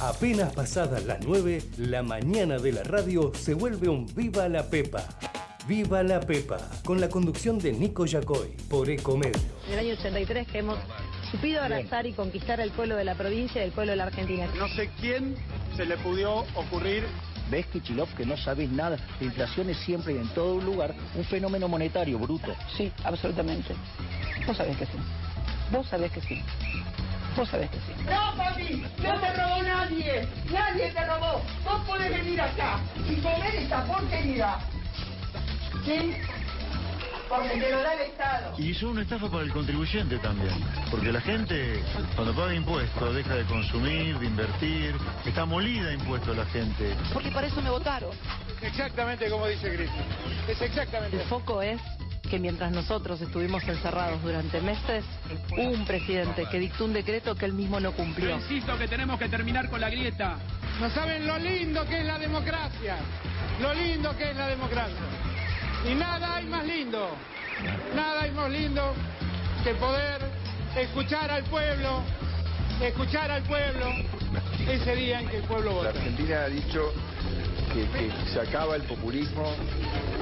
Apenas pasadas las 9, la mañana de la radio se vuelve un Viva la Pepa. Viva la Pepa, con la conducción de Nico Yacoy, por Ecomedio. En el año 83 que hemos supido abrazar y conquistar al pueblo de la provincia y al pueblo de la Argentina. No sé quién se le pudió ocurrir. ¿Ves, Kichilov, que no sabés nada? La inflación es siempre y en todo lugar un fenómeno monetario bruto. Sí, absolutamente. Vos sabés que sí. Vos sabés que sí. Vos sabés que sí. No, papi, no te robó nadie. Nadie te robó. Vos podés venir acá y comer esta porquería. ¿Sí? Porque te lo da el Estado. Y son una estafa para el contribuyente también, porque la gente cuando paga impuestos deja de consumir, de invertir, está molida de impuestos la gente. Porque para eso me votaron. Exactamente como dice Griffith. Es exactamente. El foco es que mientras nosotros estuvimos encerrados durante meses, hubo un presidente que dictó un decreto que él mismo no cumplió. Insisto que tenemos que terminar con la grieta. No saben lo lindo que es la democracia. Lo lindo que es la democracia. Y nada hay más lindo. Nada hay más lindo que poder escuchar al pueblo ese día en que el pueblo vota. La Argentina ha dicho que se acaba el populismo,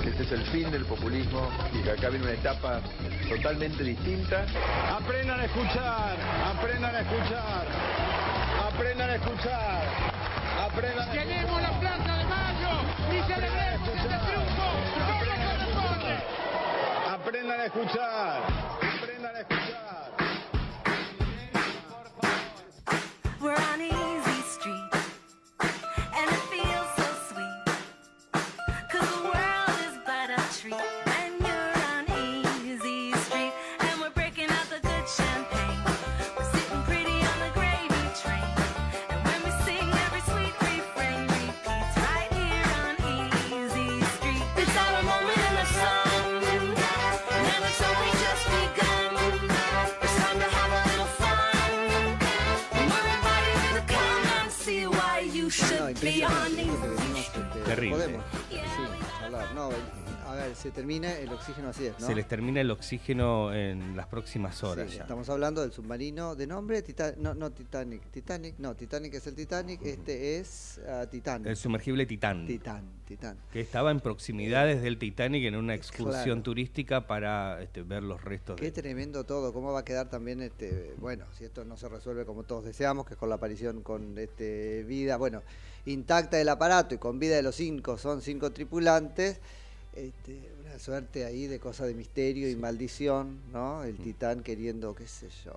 que este es el fin del populismo y que acá viene una etapa totalmente distinta. Aprendan a escuchar, aprendan a escuchar, aprendan a escuchar, aprendan a... Llenemos la Plaza de Mayo y celebremos este triunfo como corresponde. Aprendan a escuchar, aprendan a escuchar. We're on Easy Street, and it feels so sweet, 'cause the world is but a treat, and you're on Easy Street, and we're breaking out the good champagne, we're sitting pretty on the gravy train, and when we sing every sweet refrain repeats right here on Easy Street. It's our moment in the sun, and it's only just begun, it's time to have a little fun, we're invited to come and see why you should be on Easy. Terrible. Podemos, sí, charlar. No, a ver, se termina el oxígeno, así es, ¿no? Se les termina el oxígeno en las próximas horas Sí, ya. estamos hablando del submarino de nombre Titanic. Titanic es el Titanic, este es Titán. El sumergible Titán. Titán. Que estaba en proximidades del Titanic en una excursión Claro. turística para ver los restos Qué tremendo todo, cómo va a quedar también, bueno, si esto no se resuelve como todos deseamos, que es con la aparición con vida, bueno, intacta del aparato y con vida de los 5, son 5 tripulantes, una suerte ahí de cosa de misterio y maldición, ¿no? El Titán queriendo, qué sé yo,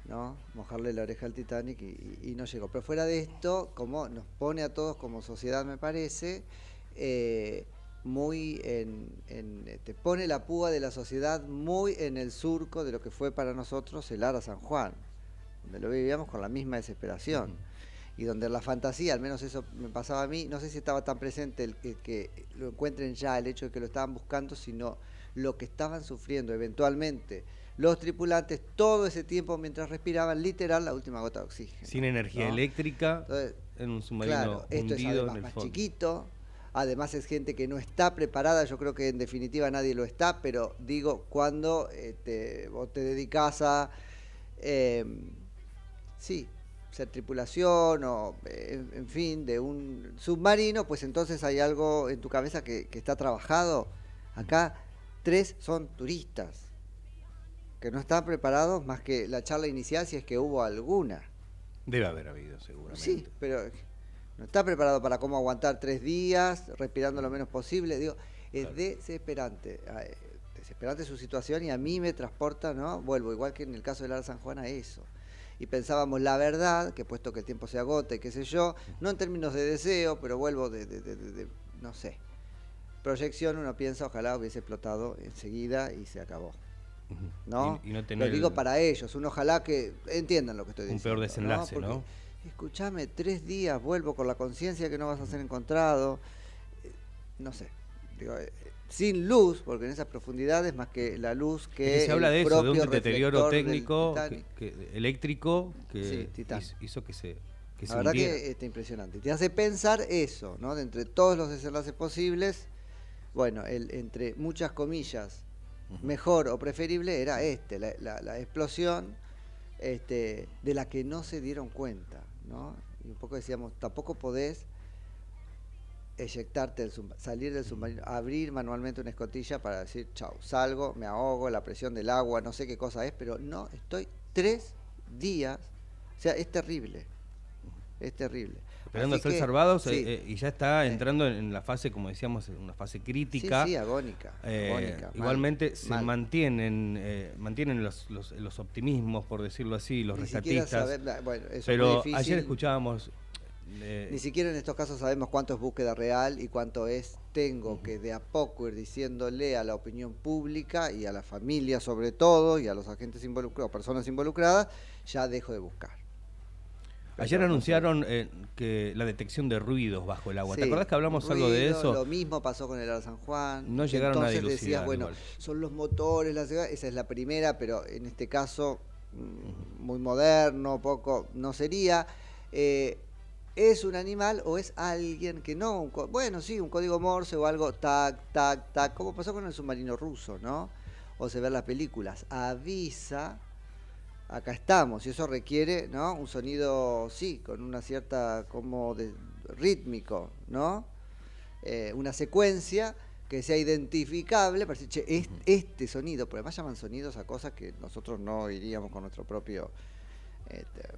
¿no? Mojarle la oreja al Titanic y no llegó. Pero fuera de esto, como nos pone a todos como sociedad, me parece, muy pone la púa de la sociedad muy en el surco de lo que fue para nosotros el Ara San Juan, donde lo vivíamos con la misma desesperación. Y donde la fantasía, al menos eso me pasaba a mí, no sé si estaba tan presente el que lo encuentren ya, el hecho de que lo estaban buscando, sino lo que estaban sufriendo eventualmente los tripulantes todo ese tiempo mientras respiraban, literal, la última gota de oxígeno. Sin energía eléctrica, entonces, en un submarino claro, esto es hundido además en el más fondo. chiquito, además es gente que no está preparada, yo creo que en definitiva nadie lo está, pero digo, cuando vos te dedicás a, ser tripulación o, en fin, de un submarino, pues entonces hay algo en tu cabeza que está trabajado. Acá 3 son turistas, que no están preparados más que la charla inicial, si es que hubo alguna. Debe haber habido, seguramente. Sí, pero no está preparado para cómo aguantar 3 días, respirando lo menos posible. Digo, es claro. Desesperante su situación, y a mí me transporta, ¿no? Vuelvo, igual que en el caso del Ara San Juan, a eso. Y pensábamos la verdad, que puesto que el tiempo se agota y qué sé yo, no en términos de deseo, pero vuelvo de no sé, proyección, uno piensa, ojalá hubiese explotado enseguida y se acabó. ¿No? Y no tener lo digo para ellos, ojalá que entiendan lo que estoy diciendo. Un peor desenlace, ¿no? Escuchame, 3 días, vuelvo con la conciencia que no vas a ser encontrado, no sé, digo, sin luz, porque en esas profundidades más que la luz que se habla de eso, de un deterioro técnico, eléctrico, que hizo que se la verdad hundiera. Que está impresionante. Te hace pensar eso, ¿no? De entre todos los desenlaces posibles, bueno, entre muchas comillas, mejor o preferible era la explosión de la que no se dieron cuenta. ¿no? Y un poco decíamos, tampoco podés eyectarte, salir del submarino, abrir manualmente una escotilla para decir, chau, salgo, me ahogo, la presión del agua, no sé qué cosa es, pero no, estoy 3 días, o sea, es terrible, es terrible. Esperando a ser salvados, y ya está entrando en la fase, como decíamos, en una fase crítica. Sí, agónica. Igualmente se mantienen los optimismos, por decirlo así, los rescatistas. Bueno, eso pero es muy ayer escuchábamos... Ni siquiera en estos casos sabemos cuánto es búsqueda real y cuánto es tengo que de a poco ir diciéndole a la opinión pública y a la familia sobre todo y a los agentes involucrados, personas involucradas, ya dejo de buscar. Ayer anunciaron que la detección de ruidos bajo el agua. ¿Te acordás que hablamos algo de eso? Lo mismo pasó con el Ara San Juan. No llegaron a dilucidar. Entonces decías, bueno, igual. son los motores, esa es la primera, pero en este caso muy moderno, poco, no sería. ¿Es un animal o es alguien que no? Bueno, sí, un código Morse o algo, tac, tac, tac, como pasó con el submarino ruso, ¿no? O se ven las películas, avisa, acá estamos, y eso requiere, ¿no? Un sonido, sí, con una cierta, como rítmico, ¿no? Una secuencia que sea identificable, para decir, che, este sonido, porque además llaman sonidos a cosas que nosotros no iríamos con nuestro propio...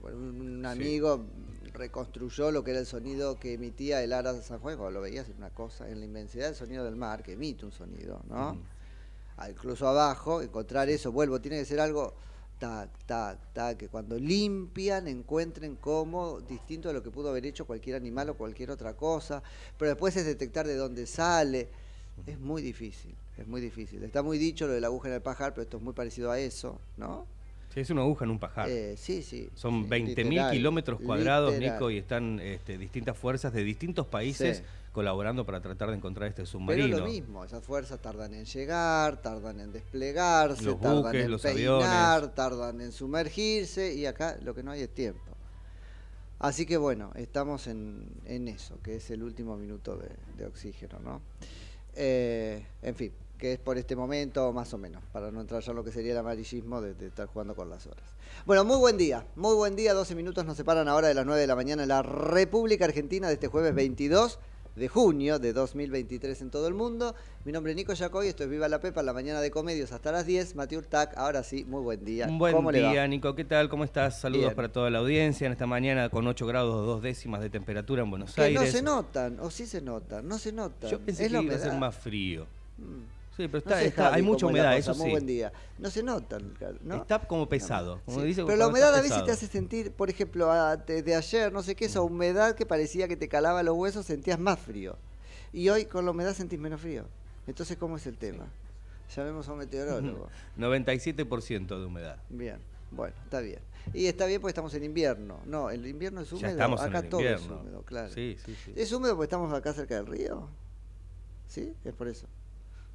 un amigo reconstruyó lo que era el sonido que emitía el Ara San Juan, cuando lo veías en una cosa, en la inmensidad del sonido del mar, que emite un sonido, ¿no? Incluso abajo, encontrar eso, tiene que ser algo, tac, tac, tac, que cuando limpian encuentren como distinto de lo que pudo haber hecho cualquier animal o cualquier otra cosa, pero después es detectar de dónde sale, es muy difícil, es muy difícil. Está muy dicho lo de la aguja en el pajar, pero esto es muy parecido a eso, ¿no? Sí, es una aguja en un pajar. Sí. Son 20.000 kilómetros cuadrados, Nico, y están distintas fuerzas de distintos países colaborando para tratar de encontrar este submarino. Pero lo mismo, esas fuerzas tardan en llegar, tardan en desplegarse, los tardan buques, en los peinar, aviones. tardan en sumergirse, y acá lo que no hay es tiempo. Así que bueno, estamos en eso, que es el último minuto de oxígeno, ¿no? En fin, que es por este momento más o menos, para no entrar ya en lo que sería el amarillismo de estar jugando con las horas. Bueno, muy buen día, 12 minutos nos separan ahora de las 9 de la mañana en la República Argentina de este jueves 22 de junio de 2023 en todo el mundo. Mi nombre es Nico Yacoy, esto es Viva la Pepa, la mañana de Comedios hasta las 10. Mati Urtac, ahora sí, muy buen día. Buen día, Nico, ¿qué tal? ¿Cómo estás? Saludos Bien. para toda la audiencia en esta mañana con 8 grados 2 décimas de temperatura en Buenos Aires. Que no se notan, o sí se notan, no se notan. Yo pensé que iba a ser más frío. Sí, pero No sé, Javi, hay mucha cómo es la humedad, cosa. eso Muy sí. buen día. No se notan, ¿no? Está como pesado. Como Sí. dice, Pero la cuando humedad está a veces pesado. te hace sentir, por ejemplo, de ayer, no sé qué, esa humedad que parecía que te calaba los huesos, sentías más frío. Y hoy con la humedad sentís menos frío. Entonces, ¿cómo es el tema? Llamemos a un meteorólogo. 97% de humedad. Bien, bueno, está bien. Y está bien porque estamos en invierno. No, el invierno es húmedo. Ya estamos acá en el todo invierno. es húmedo, claro. Sí. ¿Es húmedo porque estamos acá cerca del río? ¿Sí? Es por eso.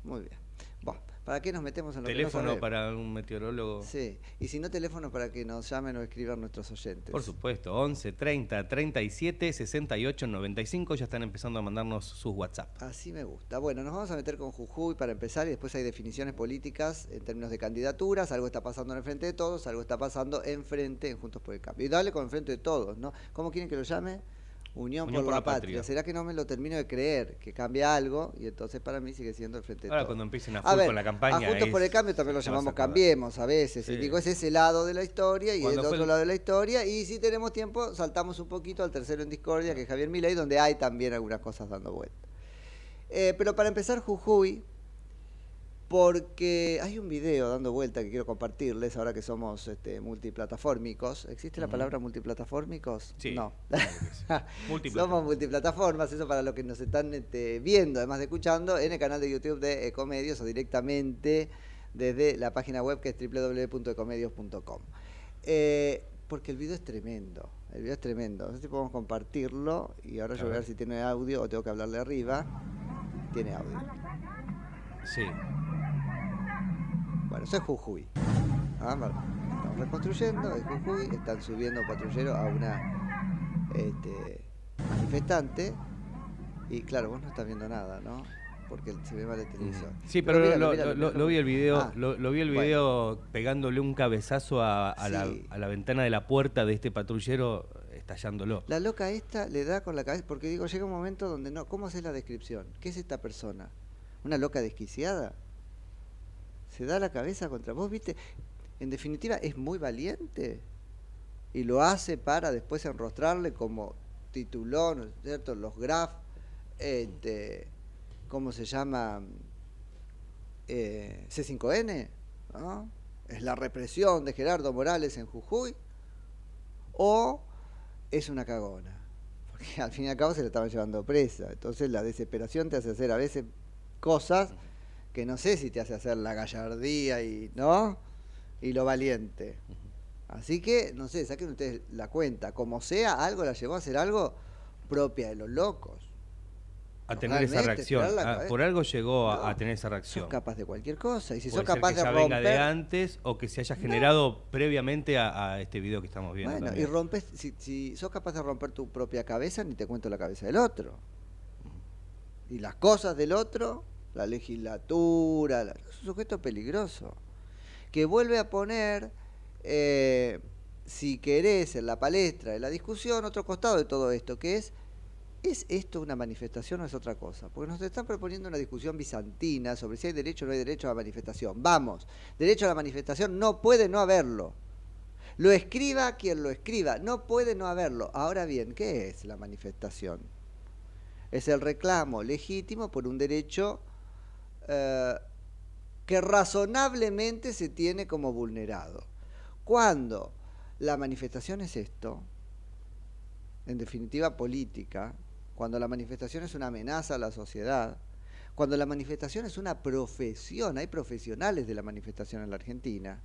Muy bien. Bueno, ¿para qué nos metemos en lo Teléfono que no sabemos? para un meteorólogo. Sí, y si no, teléfono para que nos llamen o escriban nuestros oyentes. Por supuesto, 11 30 37 68 95, ya están empezando a mandarnos sus WhatsApp. Así me gusta. Bueno, nos vamos a meter con Jujuy para empezar y después hay definiciones políticas en términos de candidaturas, algo está pasando en el Frente de Todos, algo está pasando en Juntos por el Cambio. Y dale con el Frente de Todos, ¿no? ¿Cómo quieren que lo llame? Unión por la Patria. ¿Será que no me lo termino de creer? Que cambia algo y entonces para mí sigue siendo el Frente de Ahora Todos. cuando empiecen a full con la campaña. A Juntos por el Cambio también lo llamamos Cambiemos a veces. Sí. Digo, es ese lado de la historia y Cuando el fue otro lado de la historia. Y si tenemos tiempo, saltamos un poquito al tercero en discordia, que es Javier Milei, donde hay también algunas cosas dando vuelta. Pero para empezar, Jujuy, porque hay un video dando vuelta que quiero compartirles ahora que somos multiplataformicos. ¿Existe la palabra multiplataformicos? Sí. No. Multiplataforma. Somos multiplataformas, eso para los que nos están viendo, además de escuchando, en el canal de YouTube de Ecomedios o directamente desde la página web que es www.ecomedios.com. Porque el video es tremendo. El video es tremendo. No sé si podemos compartirlo y ahora yo voy a ver si tiene audio o tengo que hablarle arriba. Tiene audio. Sí. Bueno, eso es Jujuy. Estamos reconstruyendo, es Jujuy, están subiendo patrulleros a una manifestante y claro, vos no estás viendo nada, ¿no? Porque se ve mal el televisor. Sí, pero míralo, lo vi el video, lo vi el video bueno, pegándole un cabezazo a la ventana de la puerta de este patrullero. estallándolo. La loca esta le da con la cabeza, porque digo, llega un momento donde no, ¿cómo haces la descripción? ¿Qué es esta persona? ¿Una loca desquiciada? ¿Se da la cabeza contra vos? ¿Viste? En definitiva, es muy valiente y lo hace para después enrostrarle como tituló, ¿no es cierto? Los Graf, ¿cómo se llama? C5N, ¿no? Es la represión de Gerardo Morales en Jujuy, o es una cagona, porque al fin y al cabo se la estaban llevando presa. Entonces la desesperación te hace hacer a veces cosas que no sé si te hace hacer la gallardía y ¿no? Y lo valiente. Así que, no sé, saquen ustedes la cuenta, como sea, algo la llevó a hacer algo propia de los locos. A tener esa reacción. Por algo llegó a tener esa reacción. Sos capaz de cualquier cosa. Y si puede sos capaz ser que de ya romper. Venga de antes o que se haya generado previamente a este video que estamos viendo. Bueno, también. y rompes. Si sos capaz de romper tu propia cabeza, ni te cuento la cabeza del otro. Y las cosas del otro, la legislatura, es un sujeto peligroso. Que vuelve a poner, si querés, en la palestra de la discusión, otro costado de todo esto, que ¿es esto una manifestación o es otra cosa? Porque nos están proponiendo una discusión bizantina sobre si hay derecho o no hay derecho a la manifestación. Vamos, derecho a la manifestación no puede no haberlo. Lo escriba quien lo escriba, no puede no haberlo. Ahora bien, ¿qué es la manifestación? Es el reclamo legítimo por un derecho que razonablemente se tiene como vulnerado. Cuando la manifestación es esto, en definitiva política, cuando la manifestación es una amenaza a la sociedad, cuando la manifestación es una profesión, hay profesionales de la manifestación en la Argentina,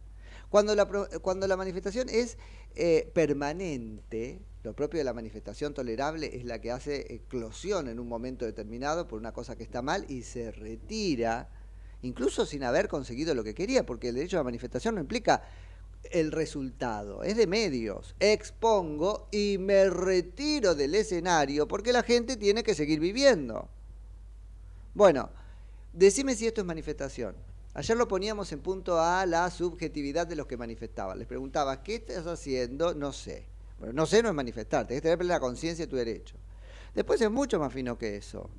cuando la manifestación es permanente, lo propio de la manifestación tolerable es la que hace eclosión en un momento determinado por una cosa que está mal y se retira, incluso sin haber conseguido lo que quería, porque el derecho a la manifestación no implica el resultado, es de medios. Expongo y me retiro del escenario porque la gente tiene que seguir viviendo. Bueno, decime si esto es manifestación. Ayer lo poníamos en punto a la subjetividad de los que manifestaban. Les preguntaba, ¿qué estás haciendo? No sé. Bueno, no sé no es manifestar, tenés que tener plena conciencia de tu derecho. Después es mucho más fino que eso.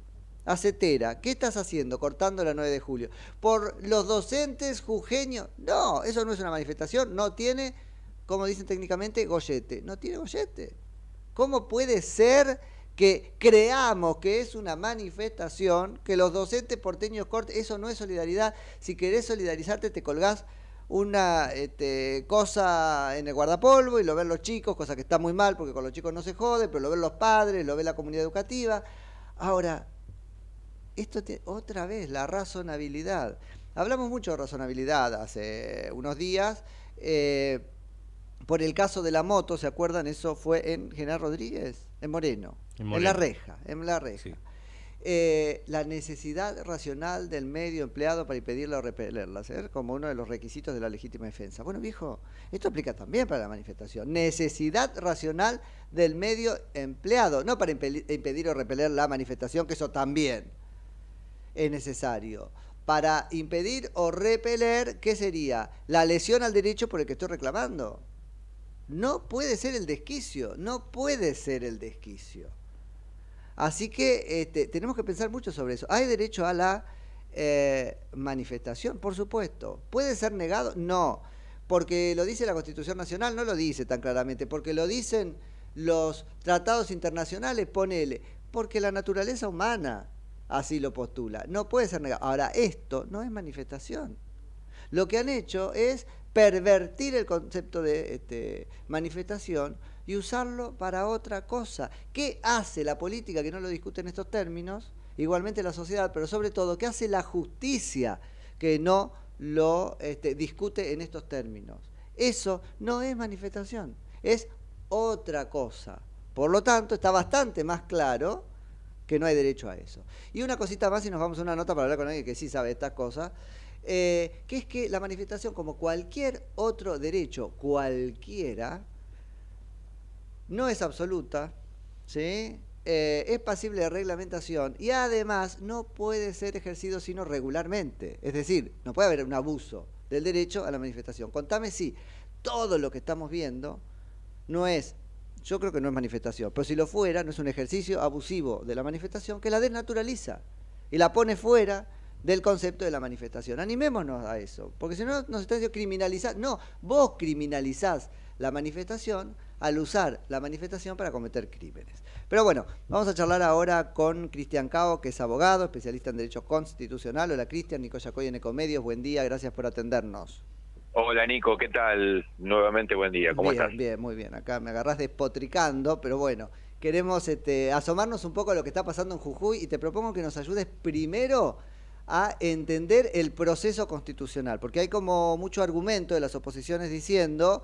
Hacetera, ¿qué estás haciendo cortando la 9 de julio? ¿Por los docentes jujeños? No, eso no es una manifestación, no tiene, como dicen técnicamente, gollete. No tiene gollete. ¿Cómo puede ser que creamos que es una manifestación, que los docentes porteños corten? Eso no es solidaridad. Si querés solidarizarte te colgás una cosa en el guardapolvo y lo ven los chicos, cosa que está muy mal porque con los chicos no se jode, pero lo ven los padres, lo ve la comunidad educativa. Ahora, esto otra vez, la razonabilidad. Hablamos mucho de razonabilidad hace unos días. Por el caso de la moto, ¿se acuerdan? Eso fue en General Rodríguez, en Moreno. En La Reja. Sí. La necesidad racional del medio empleado para impedirla o repelerla, ¿sí? Como uno de los requisitos de la legítima defensa. Bueno, viejo, esto aplica también para la manifestación. Necesidad racional del medio empleado, no para impedir o repeler la manifestación, que eso también es necesario. Para impedir o repeler, ¿qué sería? La lesión al derecho por el que estoy reclamando. No puede ser el desquicio, no puede ser el desquicio. Así que tenemos que pensar mucho sobre eso. ¿Hay derecho a la manifestación? Por supuesto. ¿Puede ser negado? No. Porque lo dice la Constitución Nacional, no lo dice tan claramente. Porque lo dicen los tratados internacionales, ponele. Porque la naturaleza humana así lo postula. No puede ser negado. Ahora, esto no es manifestación. Lo que han hecho es pervertir el concepto de manifestación y usarlo para otra cosa. ¿Qué hace la política, que no lo discute en estos términos? Igualmente la sociedad, pero sobre todo, ¿qué hace la justicia, que no lo discute en estos términos? Eso no es manifestación, es otra cosa. Por lo tanto, está bastante más claro que no hay derecho a eso. Y una cosita más, y nos vamos a una nota para hablar con alguien que sí sabe estas cosas, que es que la manifestación, como cualquier otro derecho, cualquiera, no es absoluta, ¿sí? Es pasible de reglamentación y además no puede ser ejercido sino regularmente. Es decir, no puede haber un abuso del derecho a la manifestación. Contame si todo lo que estamos viendo no es yo creo que no es manifestación, pero si lo fuera, no es un ejercicio abusivo de la manifestación que la desnaturaliza y la pone fuera del concepto de la manifestación. Animémonos a eso, porque si no nos están diciendo criminalizar. No, vos criminalizás la manifestación al usar la manifestación para cometer crímenes. Pero bueno, vamos a charlar ahora con Cristian Cao, que es abogado, especialista en Derecho Constitucional. Hola Cristian, Nico Yacoy en Ecomedios, buen día, gracias por atendernos. Hola Nico, ¿qué tal? Nuevamente buen día, ¿cómo estás? Bien, muy bien, acá me agarrás despotricando, pero bueno, queremos asomarnos un poco a lo que está pasando en Jujuy y te propongo que nos ayudes primero a entender el proceso constitucional, porque hay como mucho argumento de las oposiciones diciendo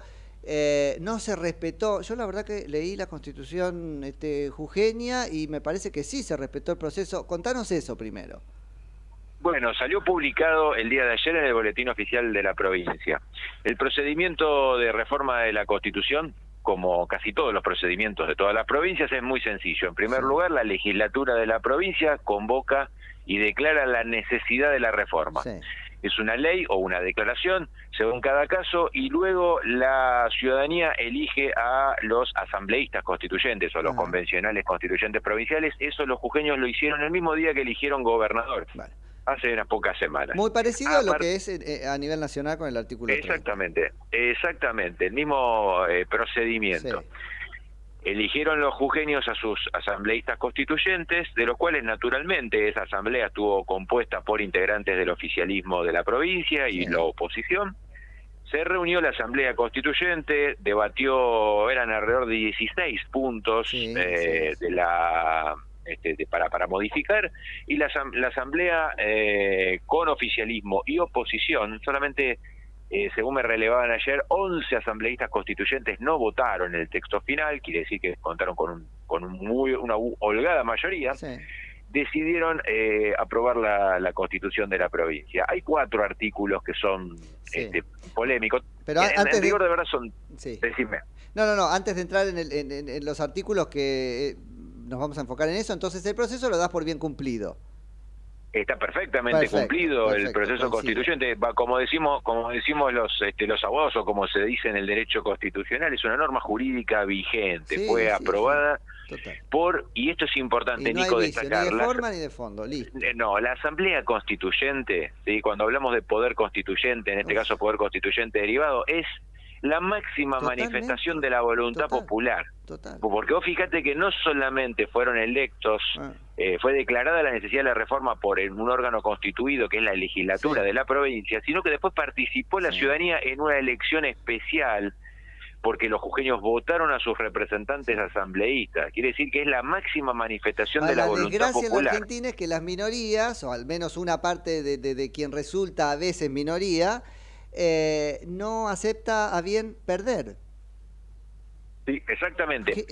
no se respetó. Yo la verdad que leí la Constitución jujeña y me parece que sí se respetó el proceso. Contanos eso primero. Bueno, salió publicado el día de ayer en el Boletín Oficial de la provincia. El procedimiento de reforma de la Constitución, como casi todos los procedimientos de todas las provincias, es muy sencillo. En primer lugar, la legislatura de la provincia convoca y declara la necesidad de la reforma. Sí. Es una ley o una declaración, según cada caso, y luego la ciudadanía elige a los asambleístas constituyentes o los convencionales constituyentes provinciales. Eso los jujeños lo hicieron el mismo día que eligieron gobernador. Vale. Hace unas pocas semanas. Muy parecido a lo que es a nivel nacional con el artículo 3. Exactamente, el mismo procedimiento. Sí. Eligieron los jujeños a sus asambleístas constituyentes, de los cuales naturalmente esa asamblea estuvo compuesta por integrantes del oficialismo de la provincia y la oposición. Se reunió la asamblea constituyente, debatió, eran alrededor de 16 puntos de la... para modificar, y la asamblea con oficialismo y oposición, solamente según me relevaban ayer, 11 asambleístas constituyentes no votaron el texto final, quiere decir que contaron con una holgada mayoría, decidieron aprobar la Constitución de la provincia. Hay 4 artículos que son polémicos. Pero en rigor de verdad son... Decime. No, antes de entrar en los artículos que... nos vamos a enfocar en eso, entonces el proceso lo das por bien cumplido. Está perfectamente cumplido el proceso constituyente. Como decimos los abogados, o como se dice en el derecho constitucional, es una norma jurídica vigente, fue aprobada y esto es importante, Nico, destacar. Ni de forma ni de fondo, listo. No, la Asamblea Constituyente, cuando hablamos de poder constituyente, en este caso poder constituyente derivado, es la máxima manifestación de la voluntad popular. Porque vos fíjate que no solamente fueron electos, fue declarada la necesidad de la reforma por un órgano constituido, que es la legislatura de la provincia, sino que después participó la ciudadanía en una elección especial, porque los jujeños votaron a sus representantes asambleístas. Quiere decir que es la máxima manifestación de la voluntad popular. La desgracia en la Argentina es que las minorías, o al menos una parte de quien resulta a veces minoría, no acepta a bien perder. Sí, exactamente.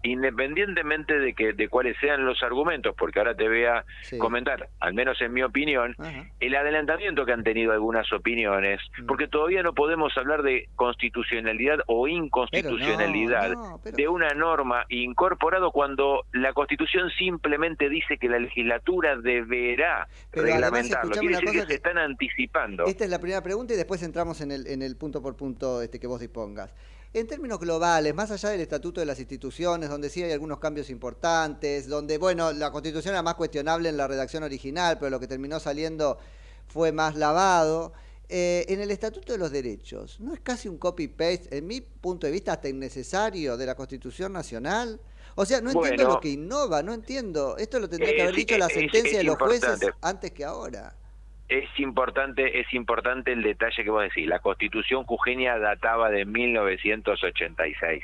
Independientemente de cuáles sean los argumentos, porque ahora te voy a comentar, al menos en mi opinión, el adelantamiento que han tenido algunas opiniones, porque todavía no podemos hablar de constitucionalidad o inconstitucionalidad de una norma incorporado cuando la Constitución simplemente dice que la legislatura deberá reglamentarlo. Quiere decir que se están anticipando. Esta es la primera pregunta y después entramos en el punto por punto que vos dispongas. En términos globales, más allá del estatuto de las instituciones, donde sí hay algunos cambios importantes, donde, bueno, la Constitución era más cuestionable en la redacción original, pero lo que terminó saliendo fue más lavado. En el estatuto de los derechos, ¿no es casi un copy-paste, en mi punto de vista, hasta innecesario de la Constitución Nacional? O sea, no entiendo lo que innova, no entiendo. Esto lo tendría que haber dicho la sentencia de los jueces antes que ahora. Es importante el detalle que vos decís. La Constitución jujeña databa de 1986.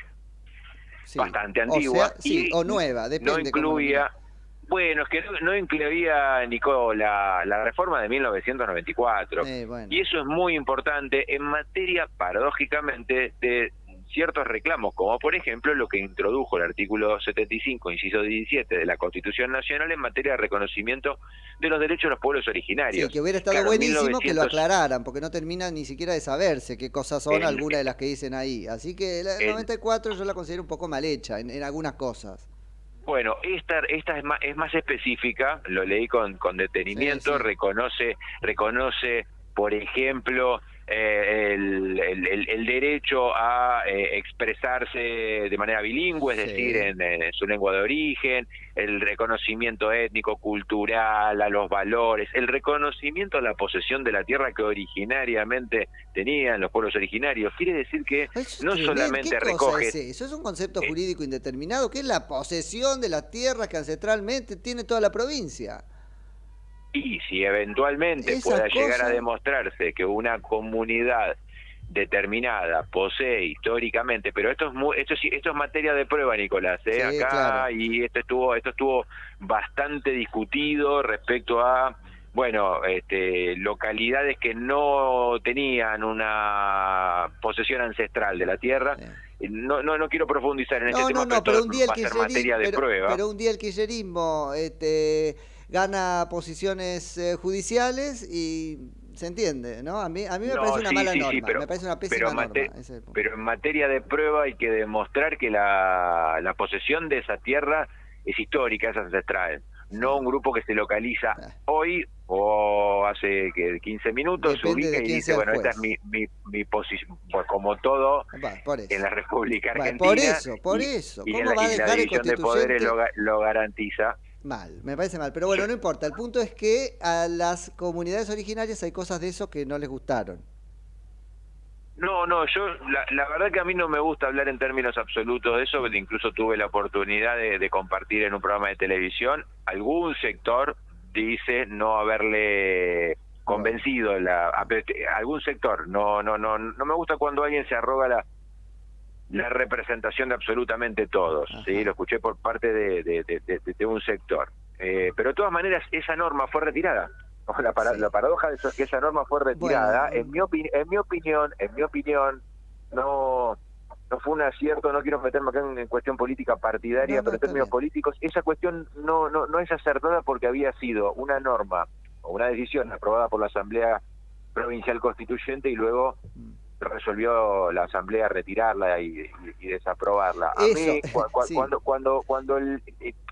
Bastante antigua. O nueva, depende. No incluía... Bueno, es que no incluía, Nico, la reforma de 1994. Y eso es muy importante en materia, paradójicamente, de ciertos reclamos, como por ejemplo lo que introdujo el artículo 75, inciso 17 de la Constitución Nacional en materia de reconocimiento de los derechos de los pueblos originarios. Sí, que hubiera estado buenísimo que lo aclararan, porque no termina ni siquiera de saberse qué cosas son algunas de las que dicen ahí. Así que la 94 yo la considero un poco mal hecha en algunas cosas. Bueno, esta es más específica, lo leí con detenimiento, reconoce, por ejemplo, el derecho a expresarse de manera bilingüe, es decir, en su lengua de origen, el reconocimiento étnico, cultural, a los valores, el reconocimiento a la posesión de la tierra que originariamente tenían los pueblos originarios. Quiere decir que no solamente recoge... Eso es un concepto jurídico indeterminado, que es la posesión de las tierras que ancestralmente tiene toda la provincia. Y si eventualmente pueda llegar a demostrarse que una comunidad determinada posee históricamente, pero esto es materia de prueba, Nicolás, acá, claro. Y esto estuvo bastante discutido respecto a localidades que no tenían una posesión ancestral de la tierra. No quiero profundizar en este tema, pero un día va a ser materia de prueba. Pero un día el kirchnerismo gana posiciones judiciales y se entiende, ¿no? A mí me parece una mala norma, me parece una pésima norma. Pero en materia de prueba hay que demostrar que la posesión de esa tierra es histórica, es ancestral. No un grupo que se localiza hoy o hace 15 minutos, se ubica y dice, bueno, esta es mi posición, pues como todo en la República Argentina. Por eso. Y la división de poderes lo garantiza. Mal, me parece mal, pero bueno, no importa. El punto es que a las comunidades originarias hay cosas de eso que no les gustaron. No, yo la verdad que a mí no me gusta hablar en términos absolutos de eso, incluso tuve la oportunidad de compartir en un programa de televisión. Algún sector dice no haberle convencido algún sector. No me gusta cuando alguien se arroga la representación de absolutamente todos. ¿Sí? Lo escuché por parte de un sector. Pero de todas maneras esa norma fue retirada. La paradoja de eso es que esa norma fue retirada. Bueno. En mi opinión no fue un acierto. No quiero meterme acá en cuestión política partidaria, pero en términos políticos esa cuestión no es acertada, porque había sido una norma o una decisión aprobada por la Asamblea Provincial Constituyente y luego resolvió la Asamblea retirarla y desaprobarla. A mí, cuando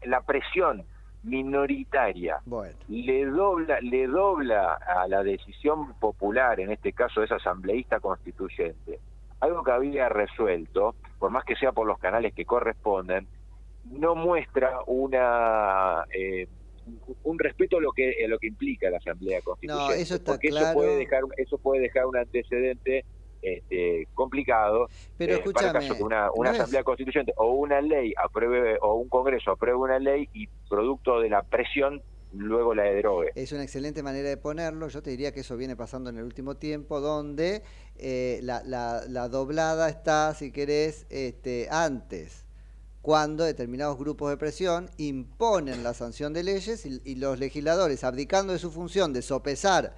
la presión minoritaria le dobla a la decisión popular, en este caso es asambleísta constituyente, algo que había resuelto, por más que sea por los canales que corresponden, no muestra un respeto a lo que implica la Asamblea Constituyente. No, eso está porque claro. Eso puede dejar un antecedente complicado, pero escúchame, para el caso que una Asamblea Constituyente o una ley apruebe, o un Congreso apruebe una ley y producto de la presión luego la derogue. Es una excelente manera de ponerlo. Yo te diría que eso viene pasando en el último tiempo, donde la doblada está, si querés, antes, cuando determinados grupos de presión imponen la sanción de leyes y los legisladores, abdicando de su función de sopesar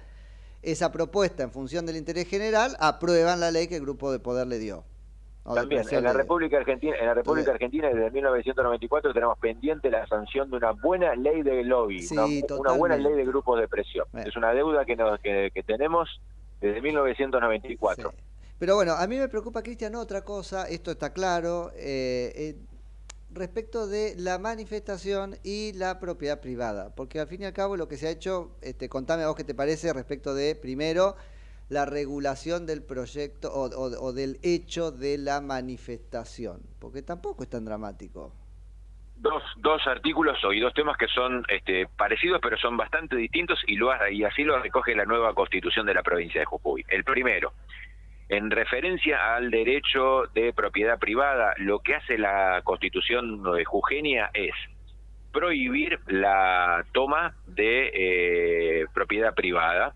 esa propuesta en función del interés general, aprueban la ley que el grupo de poder le dio. También en la República Argentina desde 1994 tenemos pendiente la sanción de una buena ley de lobby, una buena ley de grupos de presión. Es una deuda que tenemos desde 1994. Sí. Pero bueno, a mí me preocupa, Cristian, otra cosa, esto está claro, respecto de la manifestación y la propiedad privada, porque al fin y al cabo lo que se ha hecho, contame a vos qué te parece respecto de, primero, la regulación del proyecto o del hecho de la manifestación, porque tampoco es tan dramático. Dos artículos y dos temas que son parecidos, pero son bastante distintos, y así lo recoge la nueva Constitución de la provincia de Jujuy. El primero, en referencia al derecho de propiedad privada, lo que hace la Constitución jujeña es prohibir la toma de propiedad privada.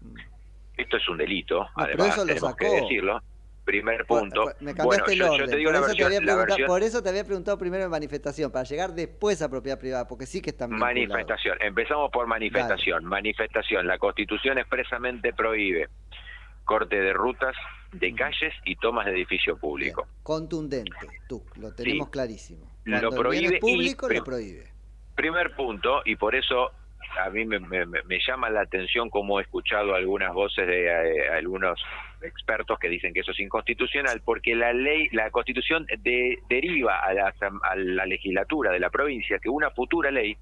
Esto es un delito, además tenemos que decirlo. Primer punto. Me cambiaste el orden. Yo te digo por eso te había preguntado primero en manifestación, para llegar después a propiedad privada, porque sí que están vinculados. Manifestación. Empezamos por manifestación. Dale. Manifestación. La Constitución expresamente prohíbe corte de rutas, de calles y tomas de edificio público. Bien. Contundente, lo tenemos clarísimo. Cuando lo prohíbe, público lo prohíbe. Primer punto, y por eso a mí me llama la atención como he escuchado algunas voces de algunos expertos que dicen que eso es inconstitucional, porque la Constitución deriva a la legislatura de la provincia que una futura ley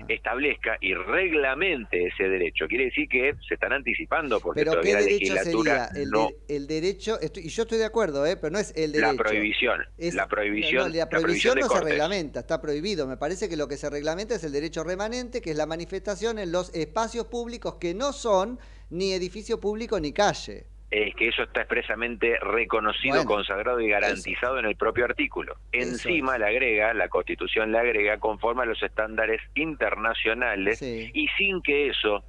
establezca y reglamente ese derecho. Quiere decir que se están anticipando porque pero todavía ¿qué la derecho legislatura sería? no... El derecho, y yo estoy de acuerdo, pero no es el derecho. La prohibición. La prohibición de no se cortes. reglamenta, está prohibido. Me parece que lo que se reglamenta es el derecho remanente, que es la manifestación en los espacios públicos que no son ni edificio público ni calle. Es que eso está expresamente reconocido, consagrado y garantizado en el propio artículo. Encima la Constitución le agrega conforme a los estándares internacionales y sin que eso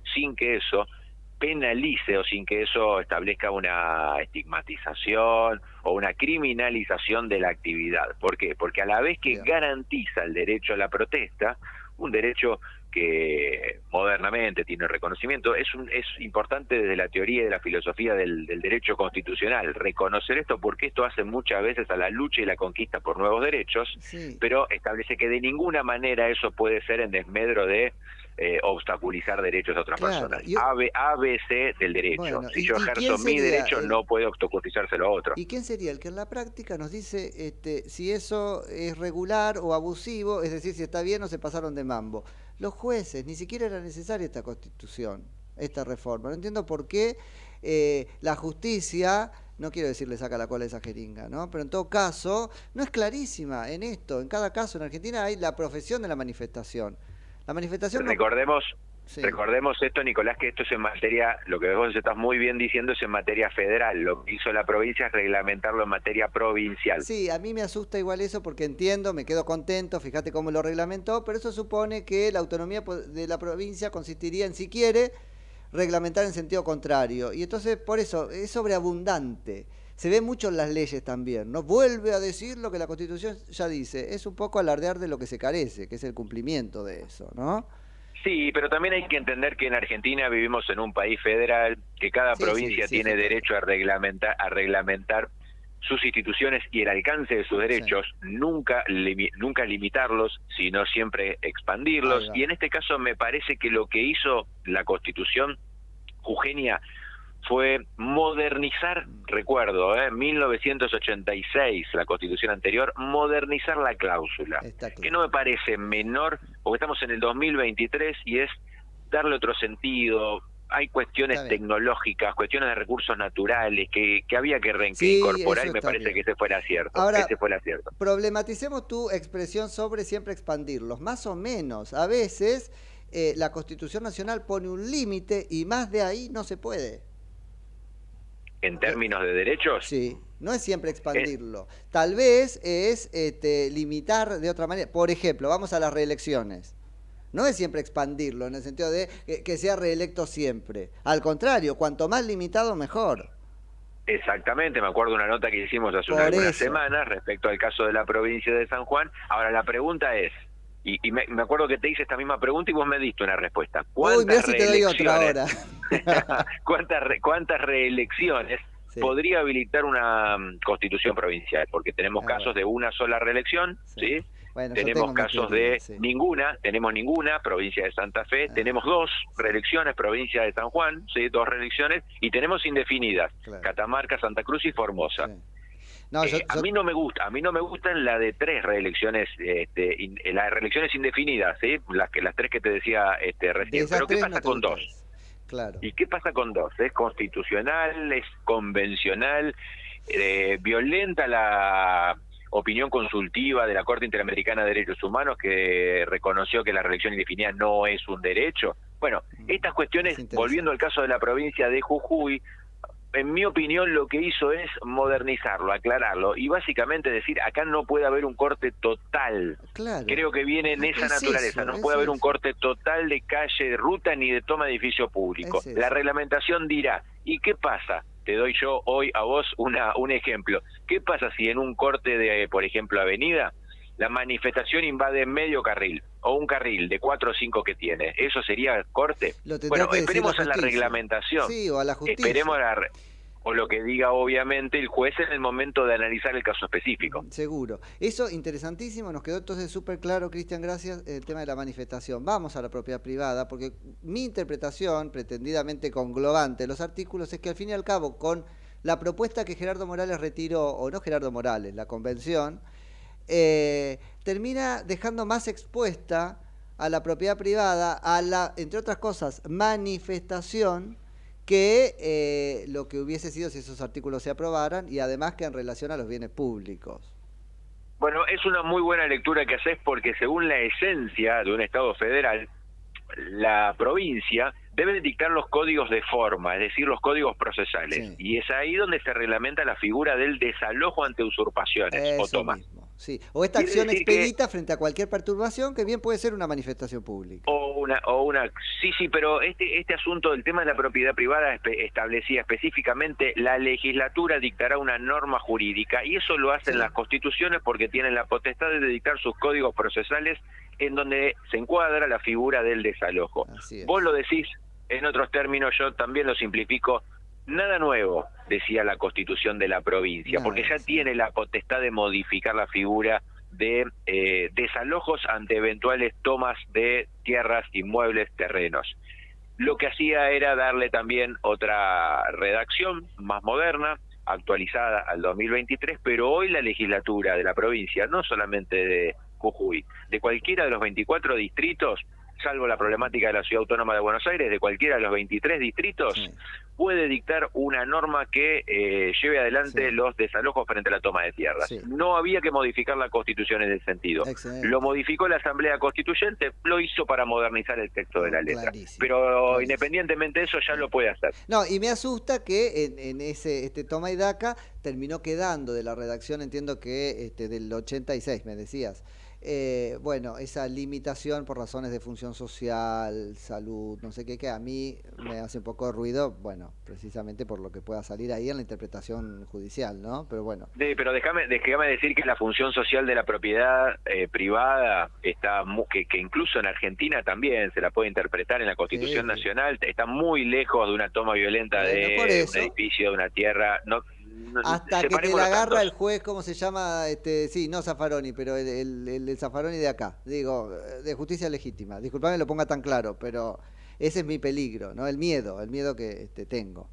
penalice o sin que eso establezca una estigmatización o una criminalización de la actividad. ¿Por qué? Porque a la vez que garantiza el derecho a la protesta, un derecho que modernamente tiene reconocimiento, es importante desde la teoría y de la filosofía del derecho constitucional, reconocer esto porque esto hace muchas veces a la lucha y la conquista por nuevos derechos, pero establece que de ninguna manera eso puede ser en desmedro de obstaculizar derechos de otras personas. ABC del derecho. Bueno, si yo ejerzo mi derecho, no puede obstaculizárselo a otro. ¿Y quién sería el que en la práctica nos dice si eso es regular o abusivo, es decir, si está bien o se pasaron de mambo? Los jueces, ni siquiera era necesaria esta constitución, esta reforma. No entiendo por qué la justicia, no quiero decirle saca la cola de esa jeringa, ¿no? Pero en todo caso, no es clarísima en esto. En cada caso en Argentina hay la profesión de la manifestación. La manifestación... Recordemos esto, Nicolás, que esto es en materia, lo que vos estás muy bien diciendo es en materia federal. Lo que hizo la provincia es reglamentarlo en materia provincial. Sí, a mí me asusta igual eso porque entiendo, me quedo contento, fíjate cómo lo reglamentó, pero eso supone que la autonomía de la provincia consistiría en, si quiere, reglamentar en sentido contrario. Y entonces, por eso, es sobreabundante. Se ve mucho en las leyes también, ¿no? Vuelve a decir lo que la Constitución ya dice. Es un poco alardear de lo que se carece, que es el cumplimiento de eso, ¿no? Sí, pero también hay que entender que en Argentina vivimos en un país federal, que cada provincia tiene derecho a reglamentar sus instituciones y el alcance de sus derechos, nunca limitarlos, sino siempre expandirlos. Y en este caso me parece que lo que hizo la Constitución jujeña fue modernizar, recuerdo, 1986, la Constitución anterior, modernizar la cláusula, que no me parece menor, porque estamos en el 2023 y es darle otro sentido. Hay cuestiones tecnológicas, cuestiones de recursos naturales que había que incorporar y me parece que ese fue el acierto. Ahora, problematicemos tu expresión sobre siempre expandirlos. Más o menos, a veces la Constitución Nacional pone un límite y más de ahí no se puede. ¿En términos de derechos? Sí, no es siempre expandirlo. Tal vez es limitar de otra manera. Por ejemplo, vamos a las reelecciones. No es siempre expandirlo en el sentido de que sea reelecto siempre. Al contrario, cuanto más limitado, mejor. Exactamente, me acuerdo de una nota que hicimos hace algunas semanas respecto al caso de la provincia de San Juan. Ahora, la pregunta es, y me acuerdo que te hice esta misma pregunta y vos me diste una respuesta. ¿Cuántas reelecciones? Te doy otra ahora. ¿Cuántas reelecciones podría habilitar una constitución provincial? Porque tenemos casos de una sola reelección, ¿sí? Bueno, tenemos casos de ninguna, provincia de Santa Fe, tenemos 2 reelecciones, provincia de San Juan, ¿sí? 2 reelecciones, y tenemos indefinidas, Catamarca, Santa Cruz y Formosa. No, a mí no me gustan la de 3 reelecciones, las reelecciones indefinidas, ¿sí? las 3 que te decía recién. Pero ¿qué pasa con 2? Claro. ¿Y qué pasa con 2? ¿Es constitucional? ¿Es convencional? ¿Violenta la opinión consultiva de la Corte Interamericana de Derechos Humanos que reconoció que la reelección indefinida no es un derecho? Bueno, estas cuestiones, volviendo al caso de la provincia de Jujuy, en mi opinión lo que hizo es modernizarlo, aclararlo y básicamente decir acá no puede haber un corte total. Claro. Creo que viene en esa naturaleza, no puede haber un corte total de calle, de ruta ni de toma de edificio público. La reglamentación dirá, ¿y qué pasa? Te doy yo hoy a vos un ejemplo. ¿Qué pasa si en un corte de, por ejemplo, avenida, la manifestación invade medio carril o un carril de 4 o 5 que tiene? ¿Eso sería corte? Bueno, esperemos a la reglamentación. Sí, o a la justicia. Esperemos o lo que diga obviamente el juez en el momento de analizar el caso específico. Seguro. Eso interesantísimo, nos quedó entonces súper claro, Cristian, gracias, el tema de la manifestación. Vamos a la propiedad privada, porque mi interpretación, pretendidamente conglobante de los artículos, es que al fin y al cabo, con la propuesta que Gerardo Morales retiró, o no Gerardo Morales, la convención, termina dejando más expuesta a la propiedad privada, a la, entre otras cosas, manifestación que lo que hubiese sido si esos artículos se aprobaran, y además que en relación a los bienes públicos. Bueno, es una muy buena lectura que haces, porque según la esencia de un Estado federal, la provincia debe dictar los códigos de forma, es decir, los códigos procesales. Sí. Y es ahí donde se reglamenta la figura del desalojo ante usurpaciones. Eso o toma. Mismo, sí. O esta acción expedita frente a cualquier perturbación, que bien puede ser una manifestación pública. Sí, pero este asunto del tema de la propiedad privada establecía específicamente: la legislatura dictará una norma jurídica, y eso lo hacen las constituciones, porque tienen la potestad de dictar sus códigos procesales, en donde se encuadra la figura del desalojo. Vos lo decís en otros términos, yo también lo simplifico: nada nuevo, decía la Constitución de la provincia, porque ya tiene la potestad de modificar la figura de desalojos ante eventuales tomas de tierras, inmuebles, terrenos. Lo que hacía era darle también otra redacción más moderna, actualizada al 2023, pero hoy la legislatura de la provincia, no solamente de Jujuy, de cualquiera de los 24 distritos, salvo la problemática de la Ciudad Autónoma de Buenos Aires, de cualquiera de los 23 distritos, puede dictar una norma que lleve adelante los desalojos frente a la toma de tierras. No había que modificar la Constitución en ese sentido. Lo modificó la Asamblea Constituyente, lo hizo para modernizar el texto de la letra. Pero independientemente de eso, ya lo puede hacer. No, y me asusta que en este toma y daca terminó quedando de la redacción, entiendo que del 86, me decías. Bueno, esa limitación por razones de función social, salud, no sé qué, que a mí me hace un poco de ruido, bueno, precisamente por lo que pueda salir ahí en la interpretación judicial, ¿no? Pero bueno. Pero déjame decir que la función social de la propiedad privada está que incluso en Argentina también se la puede interpretar en la Constitución Nacional, está muy lejos de una toma violenta de un edificio, de una tierra. Hasta que te la agarra el juez, ¿cómo se llama? No Zaffaroni, pero el Zaffaroni de acá, digo, de justicia legítima. Disculpame lo ponga tan claro, pero ese es mi peligro, ¿no? El miedo que tengo.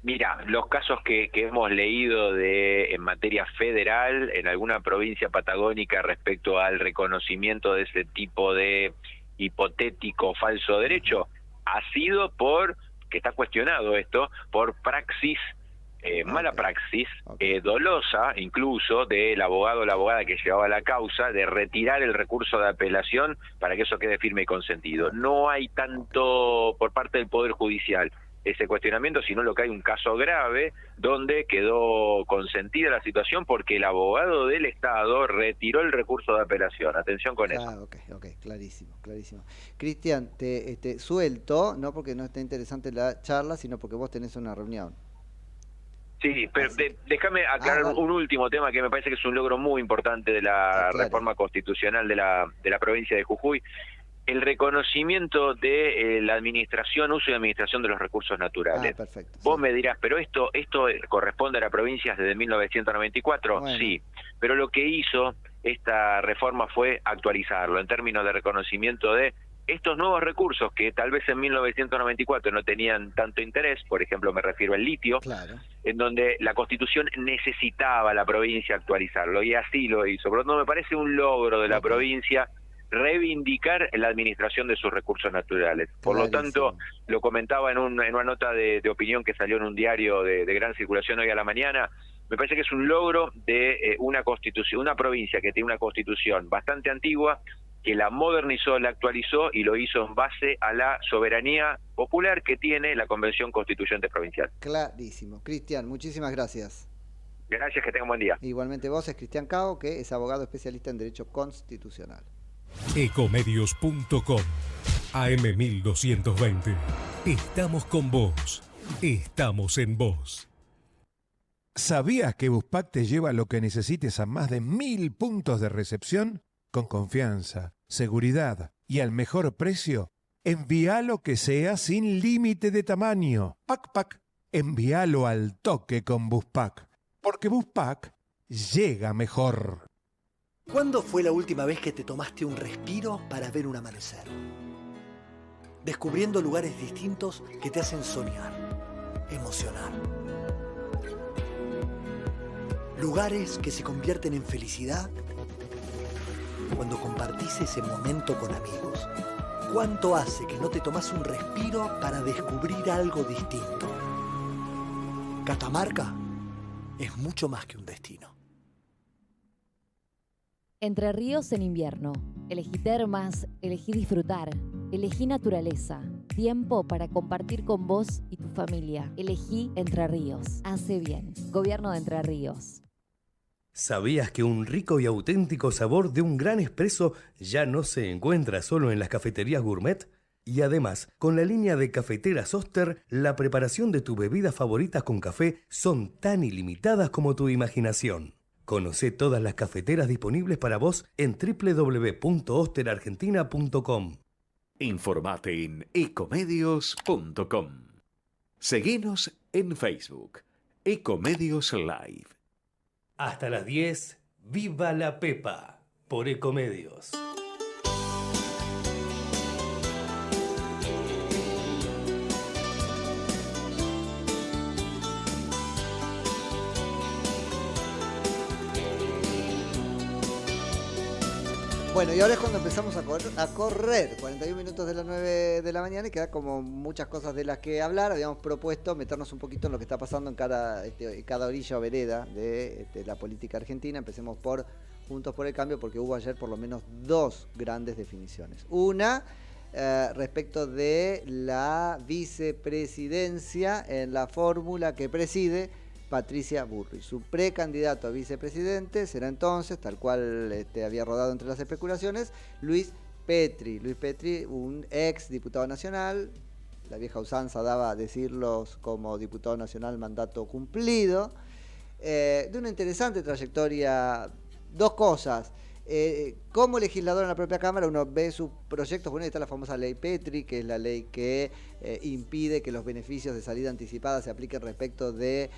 Mira, los casos que hemos leído en materia federal, en alguna provincia patagónica, respecto al reconocimiento de ese tipo de hipotético falso derecho, ha sido que está cuestionado esto, por praxis, mala praxis, dolosa incluso, del abogado o la abogada que llevaba la causa, de retirar el recurso de apelación para que eso quede firme y consentido. No hay tanto por parte del Poder Judicial ese cuestionamiento, sino lo que hay un caso grave donde quedó consentida la situación porque el abogado del Estado retiró el recurso de apelación. Atención con eso. Ok, clarísimo. Cristian, te suelto, no porque no esté interesante la charla, sino porque vos tenés una reunión. Sí, pero déjame aclarar un último tema que me parece que es un logro muy importante de la reforma constitucional de la provincia de Jujuy: el reconocimiento de la administración, uso y administración de los recursos naturales. Perfecto. Vos me dirás, pero esto corresponde a las provincias desde 1994, sí, pero lo que hizo esta reforma fue actualizarlo en términos de reconocimiento de estos nuevos recursos que tal vez en 1994 no tenían tanto interés. Por ejemplo, me refiero al litio, en donde la Constitución necesitaba a la provincia actualizarlo, y así lo hizo. Por lo tanto, me parece un logro de la provincia reivindicar la administración de sus recursos naturales. Por lo tanto, lo comentaba en una nota de opinión que salió en un diario de gran circulación hoy a la mañana. Me parece que es un logro de una constitución, una provincia que tiene una constitución bastante antigua, que la modernizó, la actualizó y lo hizo en base a la soberanía popular que tiene la Convención Constituyente Provincial. Clarísimo. Cristian, muchísimas gracias. Gracias, que tengan buen día. Igualmente vos, es Cristian Cao, que es abogado especialista en Derecho Constitucional. Ecomedios.com AM1220. Estamos con vos. Estamos en vos. ¿Sabías que Buspack te lleva lo que necesites a más de 1000 puntos de recepción? Con confianza, seguridad y al mejor precio. Envía lo que sea sin límite de tamaño. Pack. Envíalo al toque con Buspack. Porque Buspack llega mejor. ¿Cuándo fue la última vez que te tomaste un respiro para ver un amanecer? Descubriendo lugares distintos que te hacen soñar, emocionar. Lugares que se convierten en felicidad cuando compartís ese momento con amigos? ¿Cuánto hace que no te tomás un respiro para descubrir algo distinto? Catamarca es mucho más que un destino. Entre Ríos en invierno. Elegí termas, elegí disfrutar, elegí naturaleza. Tiempo para compartir con vos y tu familia. Elegí Entre Ríos. Hace bien. Gobierno de Entre Ríos. ¿Sabías que un rico y auténtico sabor de un gran espresso ya no se encuentra solo en las cafeterías gourmet? Y además, con la línea de cafeteras Oster, la preparación de tus bebidas favoritas con café son tan ilimitadas como tu imaginación. Conocé todas las cafeteras disponibles para vos en www.osterargentina.com. Informate en ecomedios.com. Seguinos en Facebook, Ecomedios Live. Hasta las 10, ¡Viva la Pepa! Por Ecomedios. Bueno, y ahora es cuando empezamos a correr 41 minutos de las 9 de la mañana y queda como muchas cosas de las que hablar. Habíamos propuesto meternos un poquito en lo que está pasando en cada orilla o vereda de la política argentina. Empecemos por Juntos por el Cambio, porque hubo ayer por lo menos dos grandes definiciones. Una, respecto de la vicepresidencia en la fórmula que preside Patricia Bullrich. Su precandidato a vicepresidente será entonces, tal cual había rodado entre las especulaciones, Luis Petri. Luis Petri, un ex diputado nacional, la vieja usanza daba a decirlos como diputado nacional mandato cumplido, de una interesante trayectoria. Dos cosas. Como legislador en la propia Cámara, uno ve sus proyectos. Bueno, está la famosa ley Petri, que es la ley que impide que los beneficios de salida anticipada se apliquen respecto de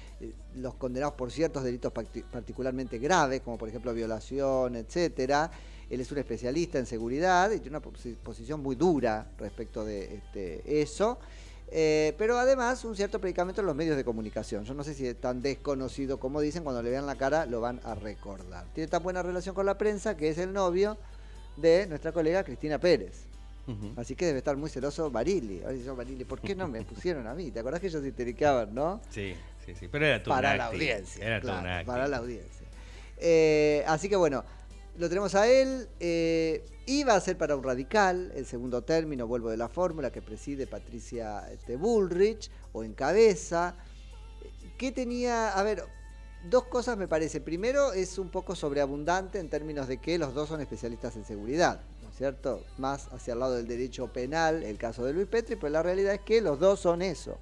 los condenados por ciertos delitos particularmente graves, como por ejemplo violación, etcétera. Él es un especialista en seguridad y tiene una posición muy dura respecto de eso. Pero además un cierto predicamento en los medios de comunicación. Yo no sé si es tan desconocido como dicen, cuando le vean la cara lo van a recordar. Tiene tan buena relación con la prensa que es el novio de nuestra colega Cristina Pérez. Así que debe estar muy celoso Barili. Ahora dice Barili, ¿por qué no me pusieron a mí? ¿Te acordás que ellos se histericaban, no? Sí, pero era todo para la audiencia. Era todo un acting. Para la audiencia. Así que bueno, lo tenemos a él. Iba a ser para un radical el segundo término, vuelvo de la fórmula que preside Patricia Bullrich, o encabeza. ¿Qué tenía? A ver, dos cosas me parece. Primero, es un poco sobreabundante en términos de que los dos son especialistas en seguridad, ¿no es cierto? Más hacia el lado del derecho penal, el caso de Luis Petri, pero la realidad es que los dos son eso.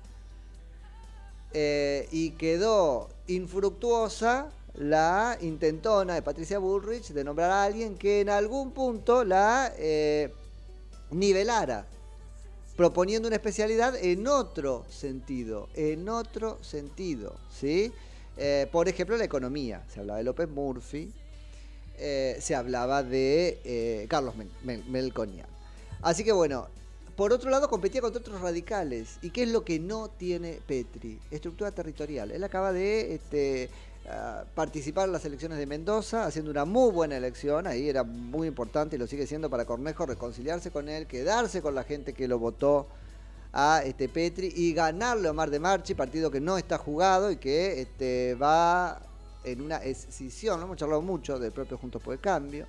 Y quedó infructuosa la intentona de Patricia Bullrich de nombrar a alguien que en algún punto la nivelara, proponiendo una especialidad en otro sentido, ¿sí? Por ejemplo, la economía. Se hablaba de López Murphy, se hablaba de Carlos Melconian. Así que bueno, por otro lado competía contra otros radicales. ¿Y qué es lo que no tiene Petri? Estructura territorial. Él acaba de participar en las elecciones de Mendoza, haciendo una muy buena elección. Ahí era muy importante y lo sigue siendo para Cornejo reconciliarse con él, quedarse con la gente que lo votó a Petri y ganarle a Omar de Marchi, partido que no está jugado y que va en una escisión. Lo hemos charlado mucho del propio Juntos por el Cambio.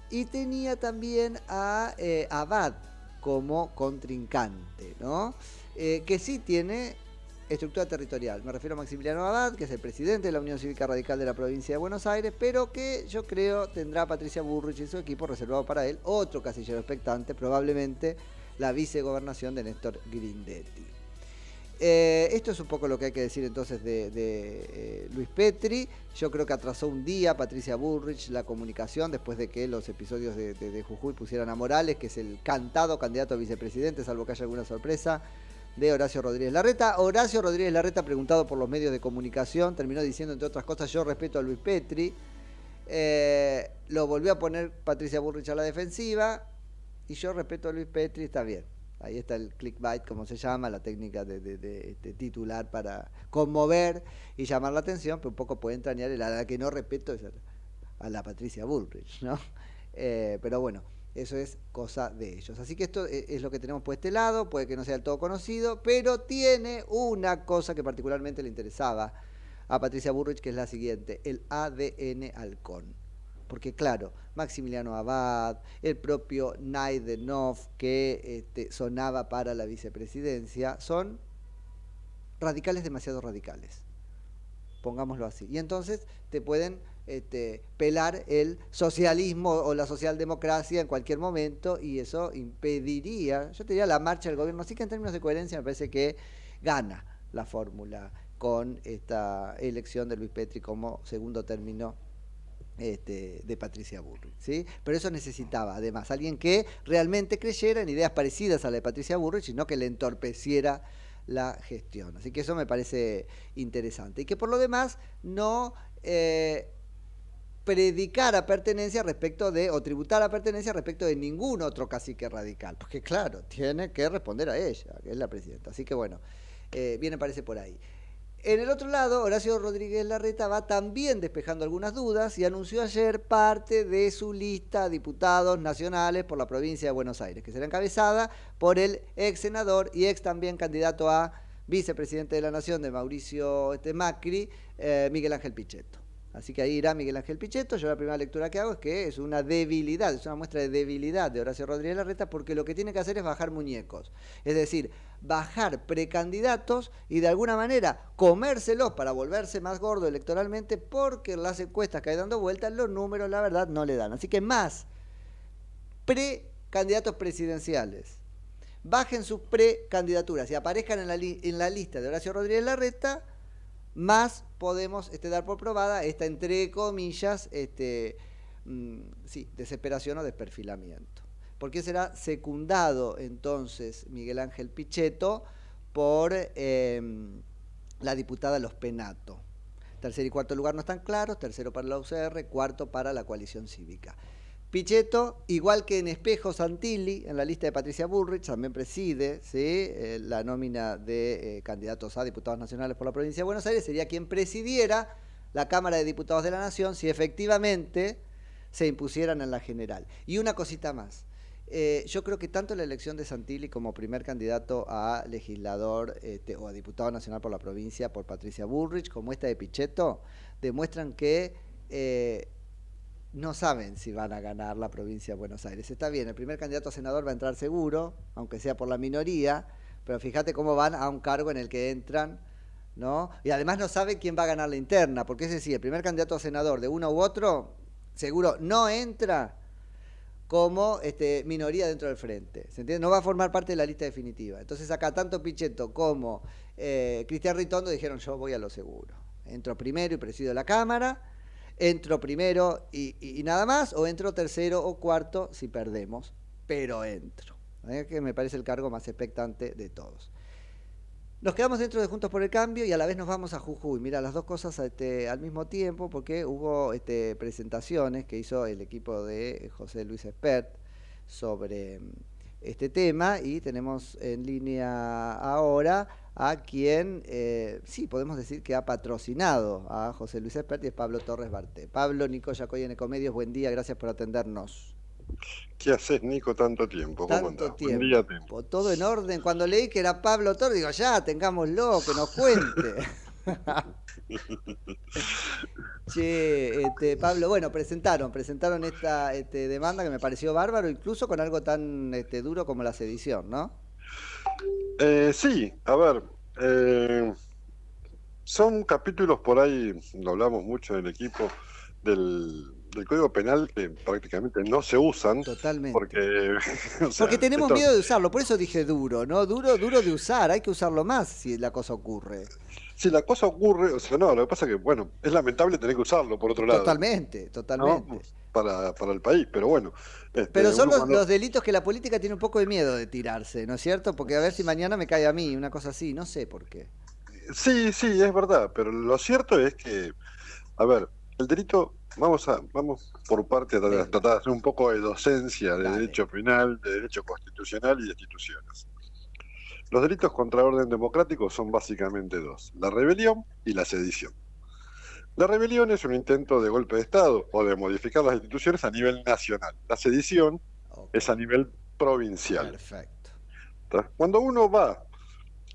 Y tenía también a Abad como contrincante, ¿no? Que sí tiene estructura territorial. Me refiero a Maximiliano Abad, que es el presidente de la Unión Cívica Radical de la provincia de Buenos Aires, pero que yo creo tendrá a Patricia Bullrich y su equipo reservado para él otro casillero expectante, probablemente la vicegobernación de Néstor Grindetti. Esto es un poco lo que hay que decir entonces de Luis Petri. Yo creo que atrasó un día Patricia Bullrich la comunicación después de que los episodios de Jujuy pusieran a Morales, que es el cantado candidato a vicepresidente, salvo que haya alguna sorpresa, de Horacio Rodríguez Larreta. Horacio Rodríguez Larreta, preguntado por los medios de comunicación, terminó diciendo, entre otras cosas, yo respeto a Luis Petri. Lo volvió a poner Patricia Bullrich a la defensiva, y yo respeto a Luis Petri, está bien. Ahí está el clickbait, como se llama, la técnica de titular para conmover y llamar la atención, pero un poco puede entrañar a la que no respeto es a la Patricia Bullrich, ¿no? pero bueno, eso es cosa de ellos. Así que esto es lo que tenemos por este lado, puede que no sea del todo conocido, pero tiene una cosa que particularmente le interesaba a Patricia Bullrich, que es la siguiente, el ADN halcón. Porque claro, Maximiliano Abad, el propio Naidenov, que sonaba para la vicepresidencia, son radicales demasiado radicales, pongámoslo así. Y entonces te pueden pelar el socialismo o la socialdemocracia en cualquier momento, y eso impediría, yo te diría, la marcha del gobierno. Así que en términos de coherencia me parece que gana la fórmula con esta elección de Luis Petri como segundo término de Patricia Bullrich, ¿sí? Pero eso necesitaba, además, alguien que realmente creyera en ideas parecidas a la de Patricia Bullrich y no que le entorpeciera la gestión. Así que eso me parece interesante. Y que por lo demás no predicara pertenencia respecto de, o tributara pertenencia respecto de ningún otro cacique radical. Porque claro, tiene que responder a ella, que es la presidenta. Así que bueno, bien me parece por ahí. En el otro lado, Horacio Rodríguez Larreta va también despejando algunas dudas y anunció ayer parte de su lista de diputados nacionales por la provincia de Buenos Aires, que será encabezada por el ex senador y ex también candidato a vicepresidente de la Nación de Mauricio Macri, Miguel Ángel Pichetto. Así que ahí irá Miguel Ángel Pichetto. Yo la primera lectura que hago es que es una debilidad, es una muestra de debilidad de Horacio Rodríguez Larreta, porque lo que tiene que hacer es bajar muñecos. Es decir, bajar precandidatos y de alguna manera comérselos para volverse más gordo electoralmente, porque las encuestas que hay dando vueltas, los números, la verdad, no le dan. Así que más precandidatos presidenciales bajen sus precandidaturas y aparezcan en la lista de Horacio Rodríguez Larreta, más podemos dar por probada esta, entre comillas, desesperación o desperfilamiento. ¿Por qué será secundado entonces Miguel Ángel Pichetto por la diputada Los Penato? Tercer y cuarto lugar no están claros, tercero para la UCR, cuarto para la coalición cívica. Pichetto, igual que en Espejo Santilli, en la lista de Patricia Bullrich, también preside, ¿sí?, la nómina de candidatos a diputados nacionales por la provincia de Buenos Aires, sería quien presidiera la Cámara de Diputados de la Nación si efectivamente se impusieran en la general. Y una cosita más. Yo creo que tanto la elección de Santilli como primer candidato a legislador o a diputado nacional por la provincia por Patricia Bullrich, como esta de Pichetto, demuestran que no saben si van a ganar la provincia de Buenos Aires. Está bien, el primer candidato a senador va a entrar seguro, aunque sea por la minoría, pero fíjate cómo van a un cargo en el que entran, ¿no? Y además no sabe quién va a ganar la interna, porque es decir, el primer candidato a senador de uno u otro, seguro no entra como minoría dentro del frente, ¿se entiende? No va a formar parte de la lista definitiva. Entonces acá tanto Pichetto como Cristian Ritondo dijeron: yo voy a lo seguro. Entro primero y presido la Cámara, entro primero y nada más, o entro tercero o cuarto si perdemos, pero entro. Que me parece el cargo más expectante de todos. Nos quedamos dentro de Juntos por el Cambio y a la vez nos vamos a Jujuy. Mira, las dos cosas al mismo tiempo, porque hubo presentaciones que hizo el equipo de José Luis Espert sobre este tema, y tenemos en línea ahora a quien, sí, podemos decir que ha patrocinado a José Luis Espert, y es Pablo Torres Barté. Pablo, Nico Yacoy en Ecomedios, buen día, gracias por atendernos. ¿Qué haces, Nico, tanto tiempo? ¿Cómo andás? Buen día, tiempo. Todo en orden. Cuando leí que era Pablo Torres, digo, ya, tengámoslo, que nos cuente. Che, Pablo, bueno, presentaron esta demanda que me pareció bárbaro, incluso con algo tan duro como la sedición, ¿no? Sí, a ver, son capítulos por ahí, lo hablamos mucho en el equipo, del Código Penal que prácticamente no se usan. Totalmente. Porque, porque tenemos miedo de usarlo, por eso dije duro, ¿no? Duro de usar, hay que usarlo más si la cosa ocurre. Si la cosa ocurre, o sea, no, lo que pasa es que, bueno, es lamentable tener que usarlo, por otro lado. Totalmente. ¿No? Para el país, pero bueno. Pero son los delitos que la política tiene un poco de miedo de tirarse, ¿no es cierto? Porque a ver si mañana me cae a mí, una cosa así, no sé por qué. Sí, es verdad, pero lo cierto es que, a ver, el delito, vamos por parte a tratar de hacer un poco de docencia de derecho penal, de derecho constitucional y de instituciones. Los delitos contra el orden democrático son básicamente dos: la rebelión y la sedición. La rebelión es un intento de golpe de Estado o de modificar las instituciones a nivel nacional. La sedición es a nivel provincial. Perfecto. Cuando uno va,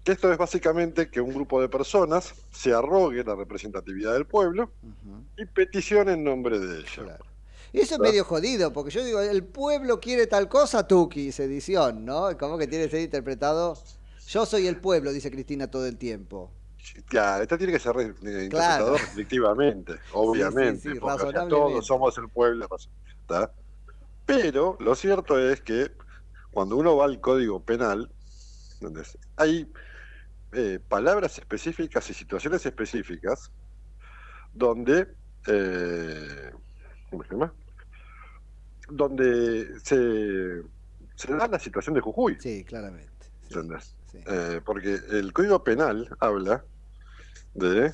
que esto es básicamente que un grupo de personas se arrogue la representatividad del pueblo y peticione en nombre de ella. Claro. Y eso es medio jodido, porque yo digo, el pueblo quiere tal cosa, tuki, sedición, ¿no? Como que tiene que ser interpretado. Yo soy el pueblo, dice Cristina todo el tiempo. Claro, esto tiene que ser interpretado restrictivamente, obviamente, sí, porque o sea, todos somos el pueblo, ¿tá? Pero lo cierto es que cuando uno va al Código Penal, hay palabras específicas y situaciones específicas donde, ¿cómo se llama? Donde se da la situación de Jujuy. Sí, claramente. ¿Entendés? Porque el Código Penal habla de,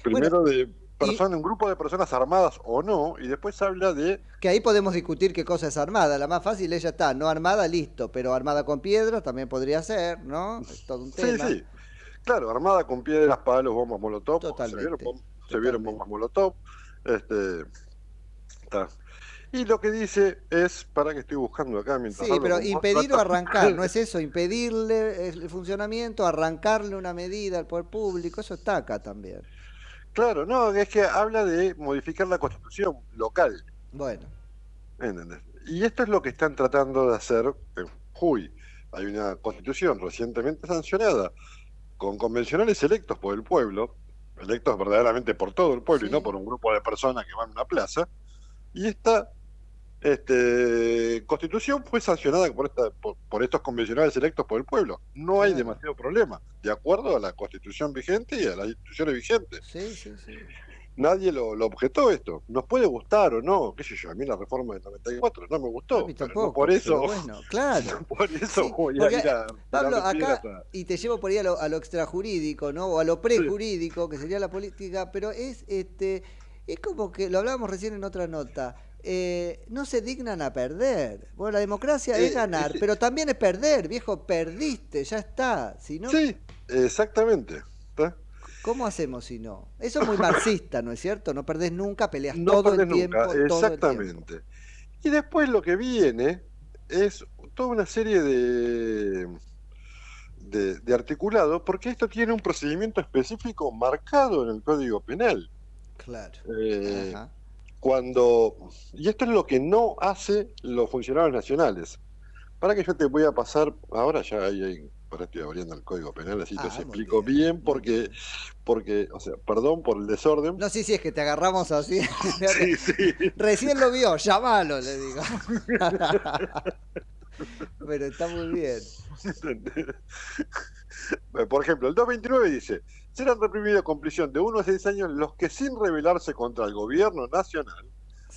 primero de un grupo de personas armadas o no, y después habla de... Que ahí podemos discutir qué cosa es armada. La más fácil es ya está, no armada, listo, pero armada con piedras también podría ser, ¿no? Es todo un tema. Sí, claro, armada con piedras, palos, bombas molotov. Totalmente. Se vieron bombas molotov. Está. Y lo que dice es, para que estoy buscando acá mientras Sí, hablo pero con impedir vos, o arrancar, ¿no es eso? Impedirle el funcionamiento, arrancarle una medida al poder público, eso está acá también. Claro, no, es que habla de modificar la constitución local. Bueno. ¿Entendés? Y esto es lo que están tratando de hacer en Jujuy. Hay una constitución recientemente sancionada con convencionales electos por el pueblo, electos verdaderamente por todo el pueblo y no por un grupo de personas que van a una plaza, y esta constitución fue sancionada por estos convencionales electos por el pueblo. No hay demasiado problema, de acuerdo a la constitución vigente y a las instituciones vigentes. Sí. Nadie lo objetó esto. Nos puede gustar o no, qué sé yo, a mí la reforma del 94 no me gustó. A mí tampoco, no por eso, bueno, claro. por eso Sí, voy porque, a ir a... Pablo, acá, y te llevo por ahí a lo extrajurídico, ¿no? O a lo prejurídico, que sería la política, pero es como que, lo hablábamos recién en otra nota, no se dignan a perder. Bueno, la democracia es ganar, pero también es perder, viejo, perdiste, ya está. Si no, sí, exactamente. ¿Cómo hacemos si no? Eso es muy marxista, ¿no es cierto? No perdés nunca, peleas No todo el perdés tiempo. nunca, exactamente. Todo el tiempo. Y después lo que viene es toda una serie de articulado, porque esto tiene un procedimiento específico marcado en el Código Penal. Claro. Y esto es lo que no hace los funcionarios nacionales. Para que yo te voy a pasar, ahora ya ahora estoy abriendo el Código Penal, así te explico bien, porque, o sea, perdón por el desorden. No, sí, es que te agarramos así. Sí. Recién lo vio, llamalo, le digo. Pero está muy bien. Por ejemplo, el 229 dice: serán reprimidos con prisión de 1 a 6 años los que, sin rebelarse contra el gobierno nacional,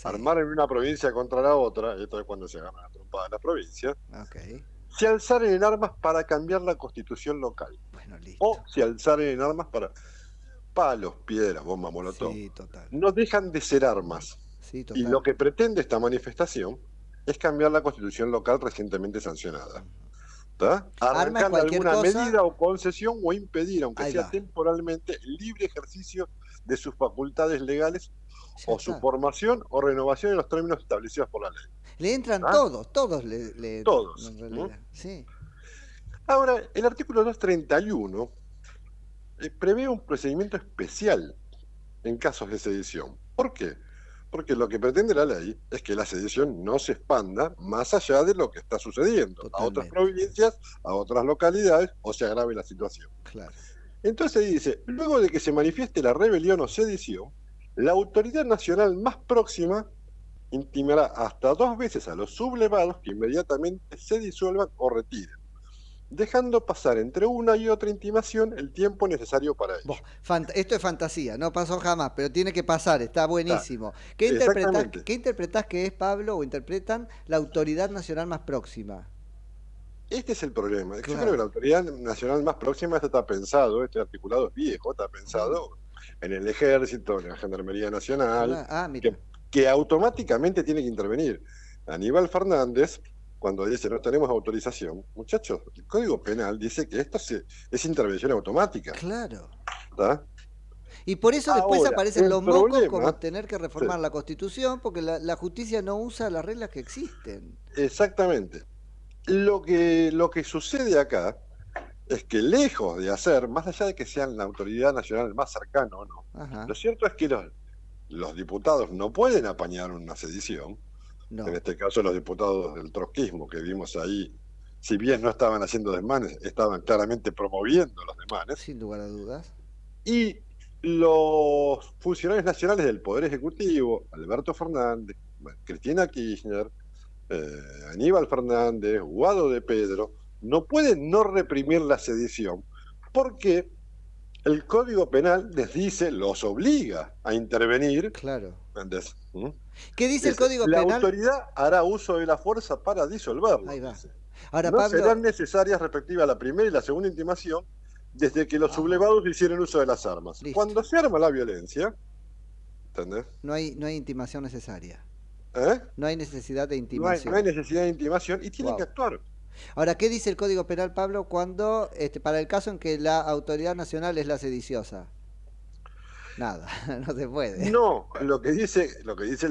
armaren una provincia contra la otra, esto es cuando se agarran la trompada en las provincias, se alzaren en armas para cambiar la constitución local. Bueno, o se alzaren en armas para palos, piedras, bombas molotov. Sí, total. No dejan de ser armas. Sí, total. Y lo que pretende esta manifestación es cambiar la constitución local recientemente sancionada. Arrancar alguna medida o concesión o impedir, aunque sea temporalmente, el libre ejercicio de sus facultades legales o su formación o renovación en los términos establecidos por la ley. Le entran todos le entran, todos. En realidad. Sí. Ahora, el artículo 231 prevé un procedimiento especial en casos de sedición. ¿Por qué? Porque lo que pretende la ley es que la sedición no se expanda más allá de lo que está sucediendo, a otras provincias, a otras localidades, o se agrave la situación. Claro. Entonces dice, luego de que se manifieste la rebelión o sedición, la autoridad nacional más próxima intimará hasta 2 veces a los sublevados que inmediatamente se disuelvan o retiren, dejando pasar entre una y otra intimación el tiempo necesario para ello. Esto es fantasía, no pasó jamás, pero tiene que pasar, está buenísimo. ¿Qué interpretás que es, Pablo, o interpretan la autoridad nacional más próxima? Este es el problema. Yo creo que la autoridad nacional más próxima está pensado, este articulado es viejo, está pensado en el ejército, en la Gendarmería Nacional, que automáticamente tiene que intervenir. Aníbal Fernández, cuando dice no tenemos autorización, muchachos, el Código Penal dice que esto es intervención automática. Claro. Y por eso después Ahora, aparecen el los mocos problema- como tener que reformar Sí. la Constitución porque la justicia no usa las reglas que existen. Exactamente. Lo que sucede acá es que lejos de hacer, más allá de que sean la autoridad nacional más cercana o no, Ajá. lo cierto es que los diputados no pueden apañar una sedición. No. En este caso los diputados del trotskismo que vimos ahí, si bien no estaban haciendo desmanes, estaban claramente promoviendo los desmanes. Sin lugar a dudas. Y los funcionarios nacionales del Poder Ejecutivo, Alberto Fernández, Cristina Kirchner, Aníbal Fernández, Guado de Pedro, no pueden no reprimir la sedición porque el Código Penal les dice, los obliga a intervenir. Claro. ¿Entendés? ¿Mm? ¿Qué dice el Dice, Código la Penal? autoridad hará uso de la fuerza para disolverlo. Ahí va. Dice. Ahora, No Pablo, serán necesarias respectivas la primera y la segunda intimación desde que los sublevados hicieron uso de las armas. Listo. Cuando se arma la violencia, ¿entendés? no hay intimación necesaria. ¿Eh? No hay necesidad de No hay, intimación. no hay necesidad de intimación y tienen Wow. que actuar. Ahora, ¿qué dice el Código Penal, Pablo, cuando para el caso en que la autoridad nacional es la sediciosa? Nada, no se puede. No, lo que dice el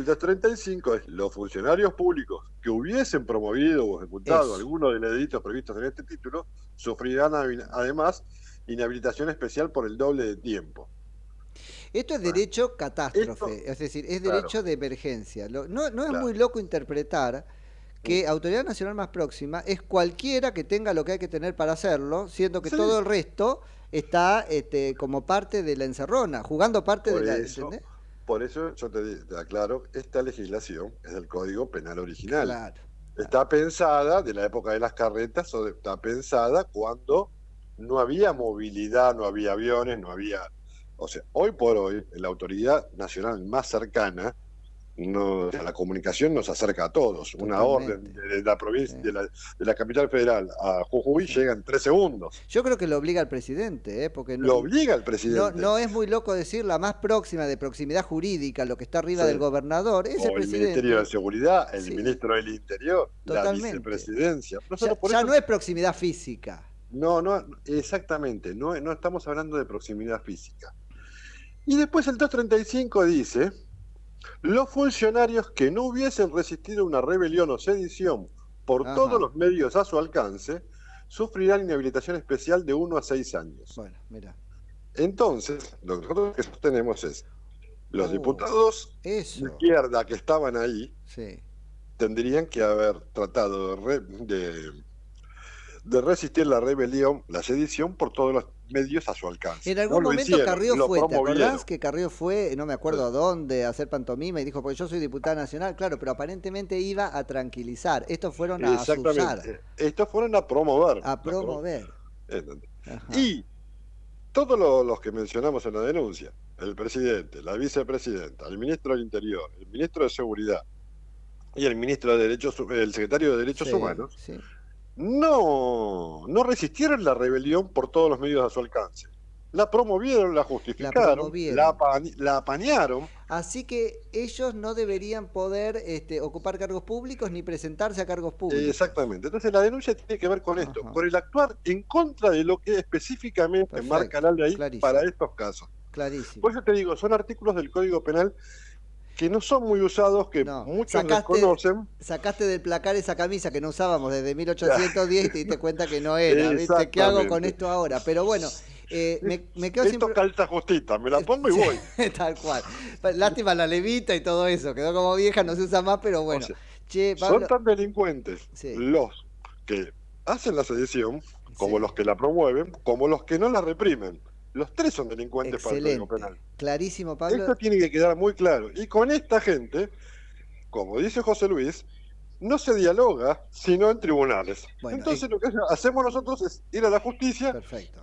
235 es los funcionarios públicos que hubiesen promovido o ejecutado Eso. alguno de los delitos previstos en este título sufrirán además inhabilitación especial por el doble de tiempo. Esto es derecho catástrofe, Esto- es decir, es claro. derecho de emergencia. No es Claro. muy loco interpretar que Autoridad Nacional más próxima es cualquiera que tenga lo que hay que tener para hacerlo, siendo que Sí. todo el resto está como parte de la encerrona, jugando parte Por de la... eso, ¿entendés? por eso yo te aclaro, esta legislación es del Código Penal original. Claro. Está pensada de la época de las carretas, o está pensada cuando no había movilidad, no había aviones, no había... O sea, hoy por hoy, la autoridad nacional más cercana, la comunicación nos acerca a todos. Una Totalmente. orden de la provincia, de la capital federal a Jujuy llega en 3 segundos. Yo creo que lo obliga al presidente, porque Lo obliga al presidente. No es muy loco decir la más próxima de proximidad jurídica, lo que está arriba Sí. del gobernador, es O el el presidente. Ministerio de Seguridad, el Sí. ministro del Interior, Totalmente. la vicepresidencia. Ya, Nosotros por ya eso- no es proximidad física. No, exactamente, no estamos hablando de proximidad física. Y después el 235 dice, los funcionarios que no hubiesen resistido una rebelión o sedición por Ajá. todos los medios a su alcance, sufrirán inhabilitación especial de 1 a 6 años. Bueno, mira. Entonces, lo que nosotros que sostenemos es, los diputados de Eso. izquierda que estaban ahí Sí. tendrían que haber tratado de resistir la rebelión, la sedición, por todos los medios a su alcance. En algún No lo momento hicieron, Carrió lo fue, ¿te promovieron. acordás que Carrió fue, no me acuerdo a dónde, a hacer pantomima y dijo, porque yo soy diputada nacional, claro, pero aparentemente iba a tranquilizar. Estos fueron a azuzar, Exactamente. Estos fueron a promover. a promover. ¿Entendés? Ajá. Y todos los que mencionamos en la denuncia, el presidente, la vicepresidenta, el ministro del Interior, el ministro de Seguridad y el ministro de Derechos, el secretario de Derechos Sí, Humanos, sí. no resistieron la rebelión por todos los medios a su alcance. La promovieron, la justificaron, promovieron. la apañaron. Así que ellos no deberían poder ocupar cargos públicos ni presentarse a cargos públicos. Exactamente. Entonces la denuncia tiene que ver con esto, por el actuar en contra de lo que específicamente Perfecto, marca la ley clarísimo. para estos casos. Clarísimo. Por eso te digo, son artículos del Código Penal que no son muy usados, que muchos desconocen. Sacaste del placar esa camisa que no usábamos desde 1810 y te diste cuenta que no era. ¿Viste? ¿Qué hago con Exactamente. esto ahora? Pero bueno, me quedo sin... Esto calza justita, me la pongo y voy. Tal cual. Lástima la levita y todo eso. Quedó como vieja, no se usa más, pero bueno. O sea, Che, Pablo, son tan delincuentes Sí. los que hacen la sedición, como los que la promueven, como los que no la reprimen. Los tres son delincuentes para el Código excelente. Penal. Clarísimo, Pablo. Esto tiene que quedar muy claro. Y con esta gente, como dice José Luis, no se dialoga sino en tribunales. Bueno, Entonces lo que hacemos nosotros es ir a la justicia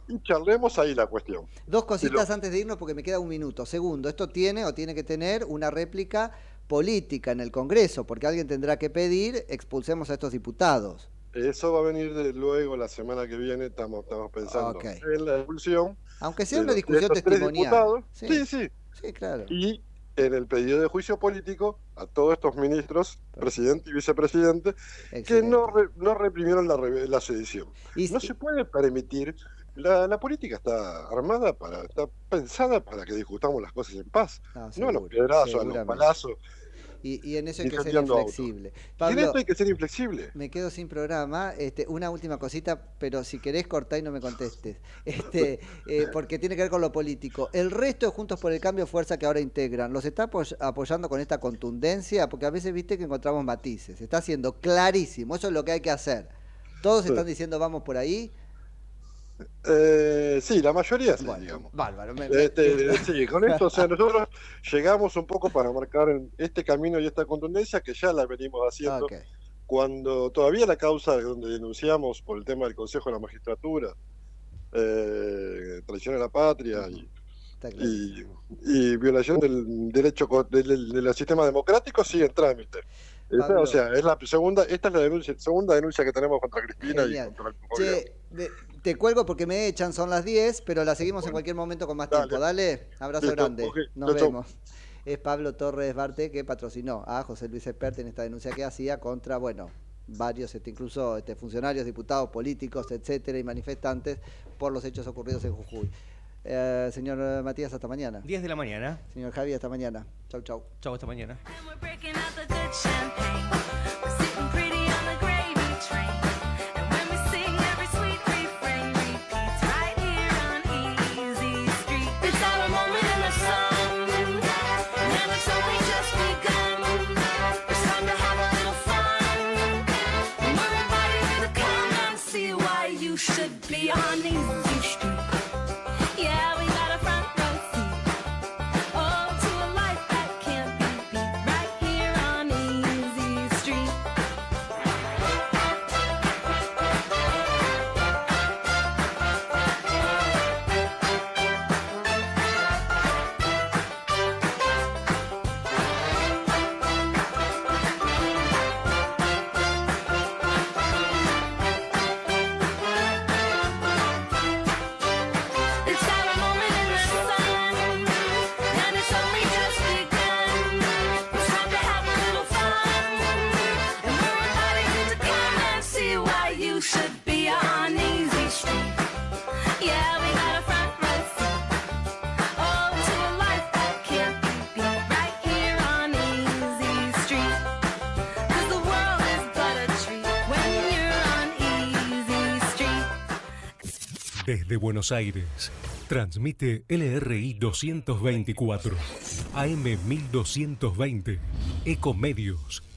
y charlemos ahí la cuestión. Dos cositas antes de irnos porque me queda un minuto. Segundo, esto tiene que tener una réplica política en el Congreso, porque alguien tendrá que pedir expulsemos a estos diputados. Eso va a venir luego la semana que viene, estamos pensando Ok. en la expulsión. Aunque sea de una los- de discusión estos tres testimonial. diputados. Sí. Sí. Sí, claro. Y en el pedido de juicio político a todos estos ministros, presidente y vicepresidente, que no reprimieron la sedición. No se puede permitir La política está armada está pensada para que discutamos las cosas en paz, no a los piedrazos, a los palazos. Y en eso hay que ser inflexible. Pablo, y en esto hay que ser inflexible. Me quedo sin programa. Una última cosita, pero si querés cortá y no me contestes. Porque tiene que ver con lo político. El resto de Juntos por el Cambio, fuerza que ahora integran, ¿los está apoyando con esta contundencia? Porque a veces viste que encontramos matices. Está siendo clarísimo. Eso es lo que hay que hacer. Todos están diciendo vamos por ahí. Sí, la mayoría sí, bueno, digamos. Bárbaro. Sí, con esto, o sea, nosotros llegamos un poco para marcar este camino y esta contundencia que ya la venimos haciendo. Cuando todavía la causa donde denunciamos por el tema del Consejo de la Magistratura, traición a la patria y violación del derecho del sistema democrático, sigue en trámite. O sea, es la segunda, esta es la segunda denuncia que tenemos contra Cristina. Genial. Y contra el gobierno. Te cuelgo porque me echan, son las 10, pero la seguimos en cualquier momento con más tiempo. Dale, abrazo grande. Okay. Nos vemos. Es Pablo Torres Barte que patrocinó a José Luis Espert en esta denuncia que hacía contra, varios, incluso funcionarios, diputados, políticos, etcétera, y manifestantes por los hechos ocurridos en Jujuy. Señor Matías, hasta mañana. 10 de la mañana. Señor Javi, hasta mañana. Chau, chau. Chau, hasta mañana. Desde Buenos Aires, transmite LRI 224, AM 1220, Ecomedios.